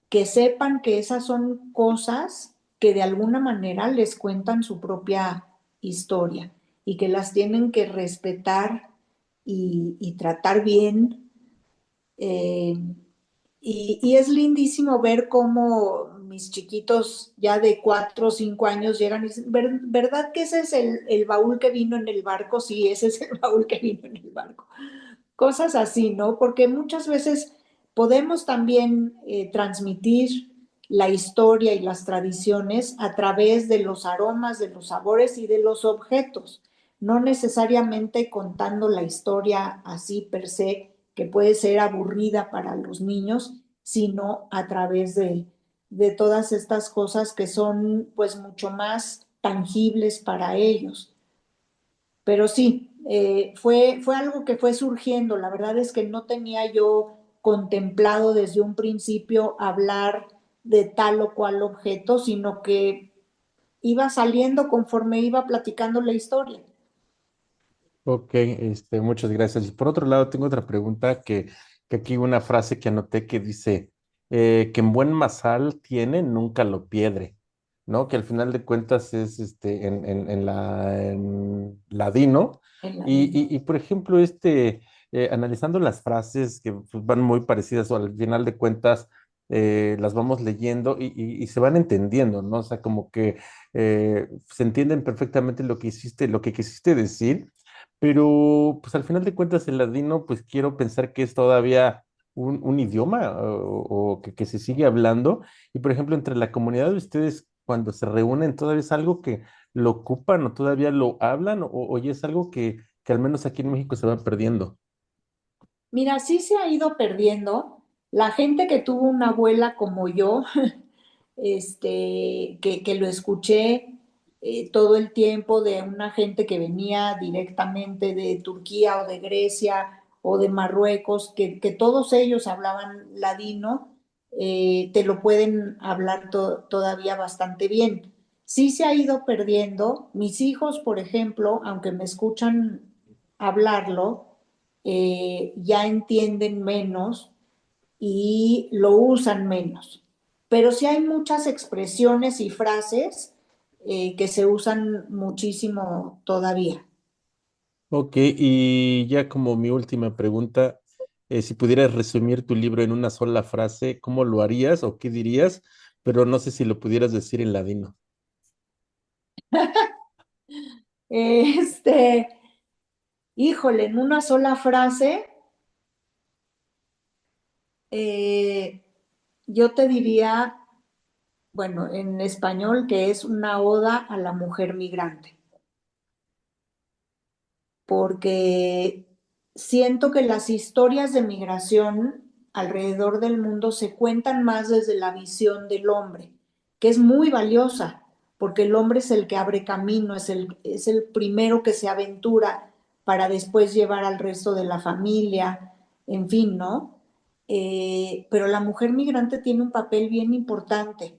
Que sepan que esas son cosas que de alguna manera les cuentan su propia historia y que las tienen que respetar y tratar bien. eh, y es lindísimo ver cómo mis chiquitos ya de 4 o 5 años llegan y dicen, ¿verdad que ese es el baúl que vino en el barco? Sí, ese es el baúl que vino en el barco. Cosas así, ¿no? Porque muchas veces podemos también transmitir la historia y las tradiciones a través de los aromas, de los sabores y de los objetos, no necesariamente contando la historia así per se, que puede ser aburrida para los niños, sino a través de todas estas cosas que son pues mucho más tangibles para ellos. Pero sí, fue algo que fue surgiendo. La verdad es que no tenía yo contemplado desde un principio hablar de tal o cual objeto, sino que iba saliendo conforme iba platicando la historia. Ok, muchas gracias. Y por otro lado, tengo otra pregunta que aquí una frase que anoté que dice que en buen masal tiene, nunca lo pierde, ¿no? Que al final de cuentas es en ladino. En la Y, por ejemplo, analizando las frases que pues, van muy parecidas o al final de cuentas las vamos leyendo y se van entendiendo, ¿no? O sea, como que se entienden perfectamente lo que quisiste decir, pero pues al final de cuentas el ladino pues quiero pensar que es todavía un idioma o que se sigue hablando y por ejemplo entre la comunidad de ustedes cuando se reúnen todavía es algo que lo ocupan o todavía lo hablan o ya es algo que al menos aquí en México se va perdiendo. Mira, sí se ha ido perdiendo. La gente que tuvo una abuela como yo, que lo escuché todo el tiempo de una gente que venía directamente de Turquía o de Grecia o de Marruecos, que todos ellos hablaban ladino, te lo pueden hablar todavía bastante bien. Sí se ha ido perdiendo. Mis hijos, por ejemplo, aunque me escuchan hablarlo, ya entienden menos y lo usan menos. Pero sí hay muchas expresiones y frases que se usan muchísimo todavía. Ok, y ya como mi última pregunta, si pudieras resumir tu libro en una sola frase, ¿cómo lo harías o qué dirías? Pero no sé si lo pudieras decir en ladino. Este, híjole, en una sola frase, eh, yo te diría, bueno, en español, que es una oda a la mujer migrante, porque siento que las historias de migración alrededor del mundo se cuentan más desde la visión del hombre, que es muy valiosa, porque el hombre es el que abre camino, es el primero que se aventura para después llevar al resto de la familia, en fin, ¿no? Pero la mujer migrante tiene un papel bien importante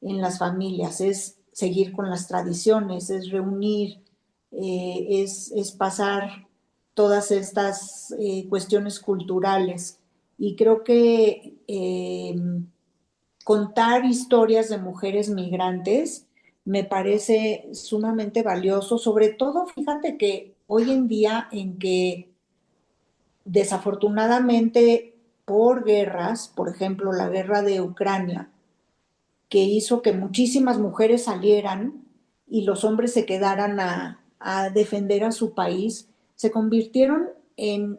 en las familias, es seguir con las tradiciones, es reunir, es pasar todas estas cuestiones culturales. Y creo que contar historias de mujeres migrantes me parece sumamente valioso, sobre todo, fíjate que hoy en día en que desafortunadamente por guerras, por ejemplo, la guerra de Ucrania, que hizo que muchísimas mujeres salieran y los hombres se quedaran a defender a su país, se convirtieron en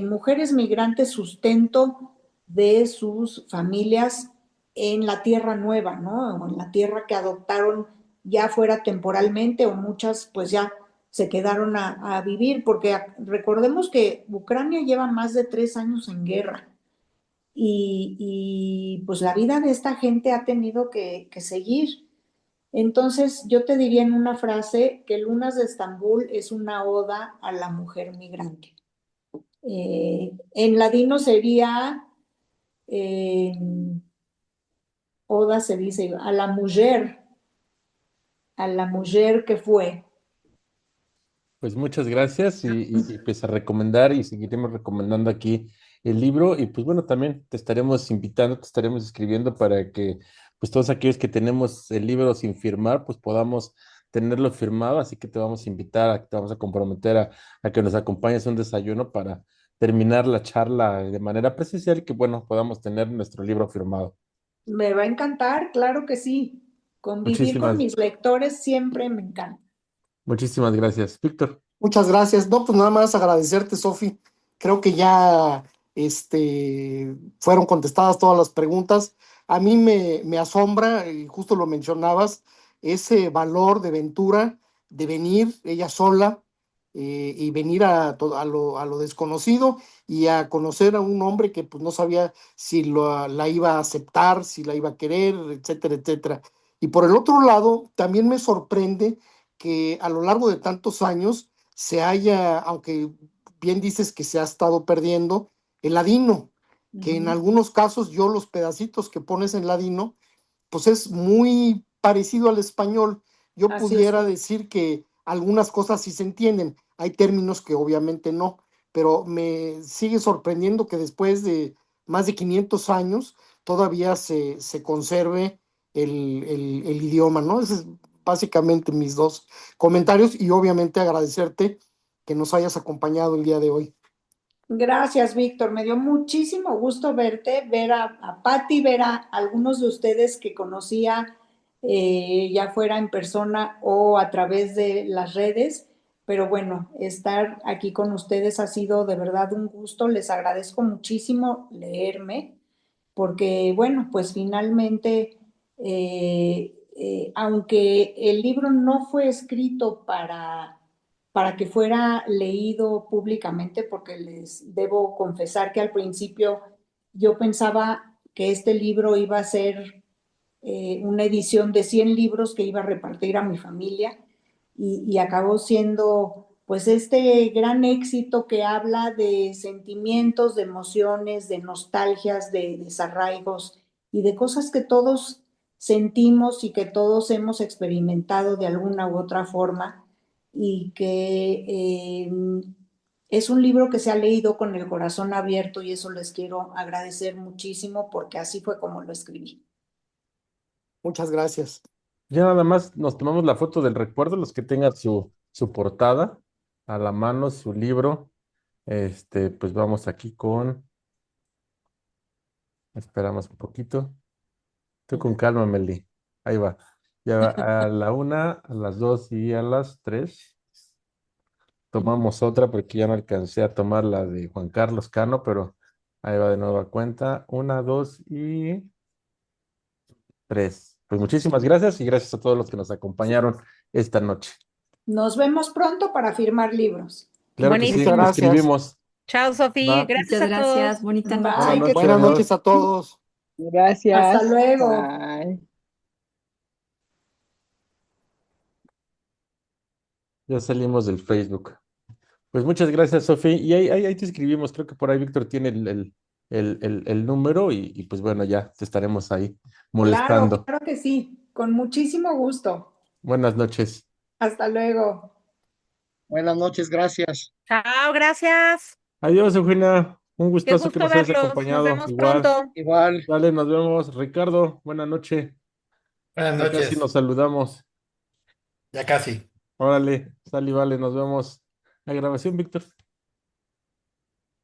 mujeres migrantes sustento de sus familias en la tierra nueva, ¿no? O en la tierra que adoptaron ya fuera temporalmente o muchas pues ya se quedaron a vivir, porque recordemos que Ucrania lleva más de 3 años en guerra pues la vida de esta gente ha tenido que seguir. Entonces, yo te diría en una frase que Lunas de Estambul es una oda a la mujer migrante. En ladino sería eh, oda se dice, a la mujer que fue. Pues muchas gracias pues a recomendar y seguiremos recomendando aquí el libro y pues bueno, también te estaremos invitando, te estaremos escribiendo para que pues todos aquellos que tenemos el libro sin firmar pues podamos tenerlo firmado, así que te vamos a invitar, te vamos a comprometer a que nos acompañes a un desayuno para terminar la charla de manera presencial y que bueno, podamos tener nuestro libro firmado. Me va a encantar, claro que sí. Convivir con Muchísimas, mis lectores siempre me encanta. muchísimas gracias. Víctor. Muchas gracias. No, pues nada más agradecerte, Sofi. Creo que ya fueron contestadas todas las preguntas. A mí me asombra, y justo lo mencionabas, ese valor de Ventura, de venir ella sola y venir a lo desconocido y a conocer a un hombre que pues no sabía si la iba a aceptar, si la iba a querer, etcétera, etcétera. Y por el otro lado, también me sorprende que a lo largo de tantos años se haya, aunque bien dices que se ha estado perdiendo, el ladino, que en algunos casos yo los pedacitos que pones en ladino, pues es muy parecido al español. Yo Así es. pudiera decir que algunas cosas sí se entienden, hay términos que obviamente no, pero me sigue sorprendiendo que después de más de 500 años todavía se conserve el idioma, ¿no? Ese es básicamente mis dos comentarios y obviamente agradecerte que nos hayas acompañado el día de hoy. Gracias, Víctor. Me dio muchísimo gusto verte, ver a Patti, ver a algunos de ustedes que conocía ya fuera en persona o a través de las redes. Pero bueno, estar aquí con ustedes ha sido de verdad un gusto. Les agradezco muchísimo leerme, porque bueno, pues finalmente, aunque el libro no fue escrito para que fuera leído públicamente, porque les debo confesar que al principio yo pensaba que este libro iba a ser una edición de 100 libros que iba a repartir a mi familia y acabó siendo pues este gran éxito que habla de sentimientos, de emociones, de nostalgias, de desarraigos y de cosas que todos sentimos y que todos hemos experimentado de alguna u otra forma y que es un libro que se ha leído con el corazón abierto y eso les quiero agradecer muchísimo porque así fue como lo escribí. Muchas gracias. Ya nada más nos tomamos la foto del recuerdo, los que tengan su portada a la mano, su libro. Pues vamos aquí esperamos un poquito. Tú con calma, Meli. Ahí va. Ya va a la 1, a las 2 y a las 3. Tomamos otra porque ya no alcancé a tomar la de Juan Carlos Cano, pero ahí va de nuevo a cuenta. 1, 2 y 3. Pues muchísimas gracias y gracias a todos los que nos acompañaón esta noche. Nos vemos pronto para firmar libros. Claro que sí, Buenísimo. Muchas nos gracias. escribimos. Chao, Sofía. Va. Gracias Muchas a todos. gracias. Bonita Bye. noche. Buenas noches, Buenas adiós. noches a todos. Gracias. Hasta luego. Bye. Ya salimos del Facebook. Pues muchas gracias, Sofi. Y ahí te escribimos. Creo que por ahí Víctor tiene el número y pues bueno, ya te estaremos ahí Claro, molestando. claro que sí, con muchísimo gusto. Buenas noches. Hasta luego. Buenas noches, gracias. Chao, gracias. Adiós, Eugenia. Un Qué gustazo que gusto nos hayas verlos. Nos acompañado. vemos Igual. pronto. Igual, Dale, nos vemos. Ricardo, buenas noches. Buenas Ya casi noches. nos saludamos. Ya casi. Órale, sale y vale, nos vemos. La grabación, Víctor.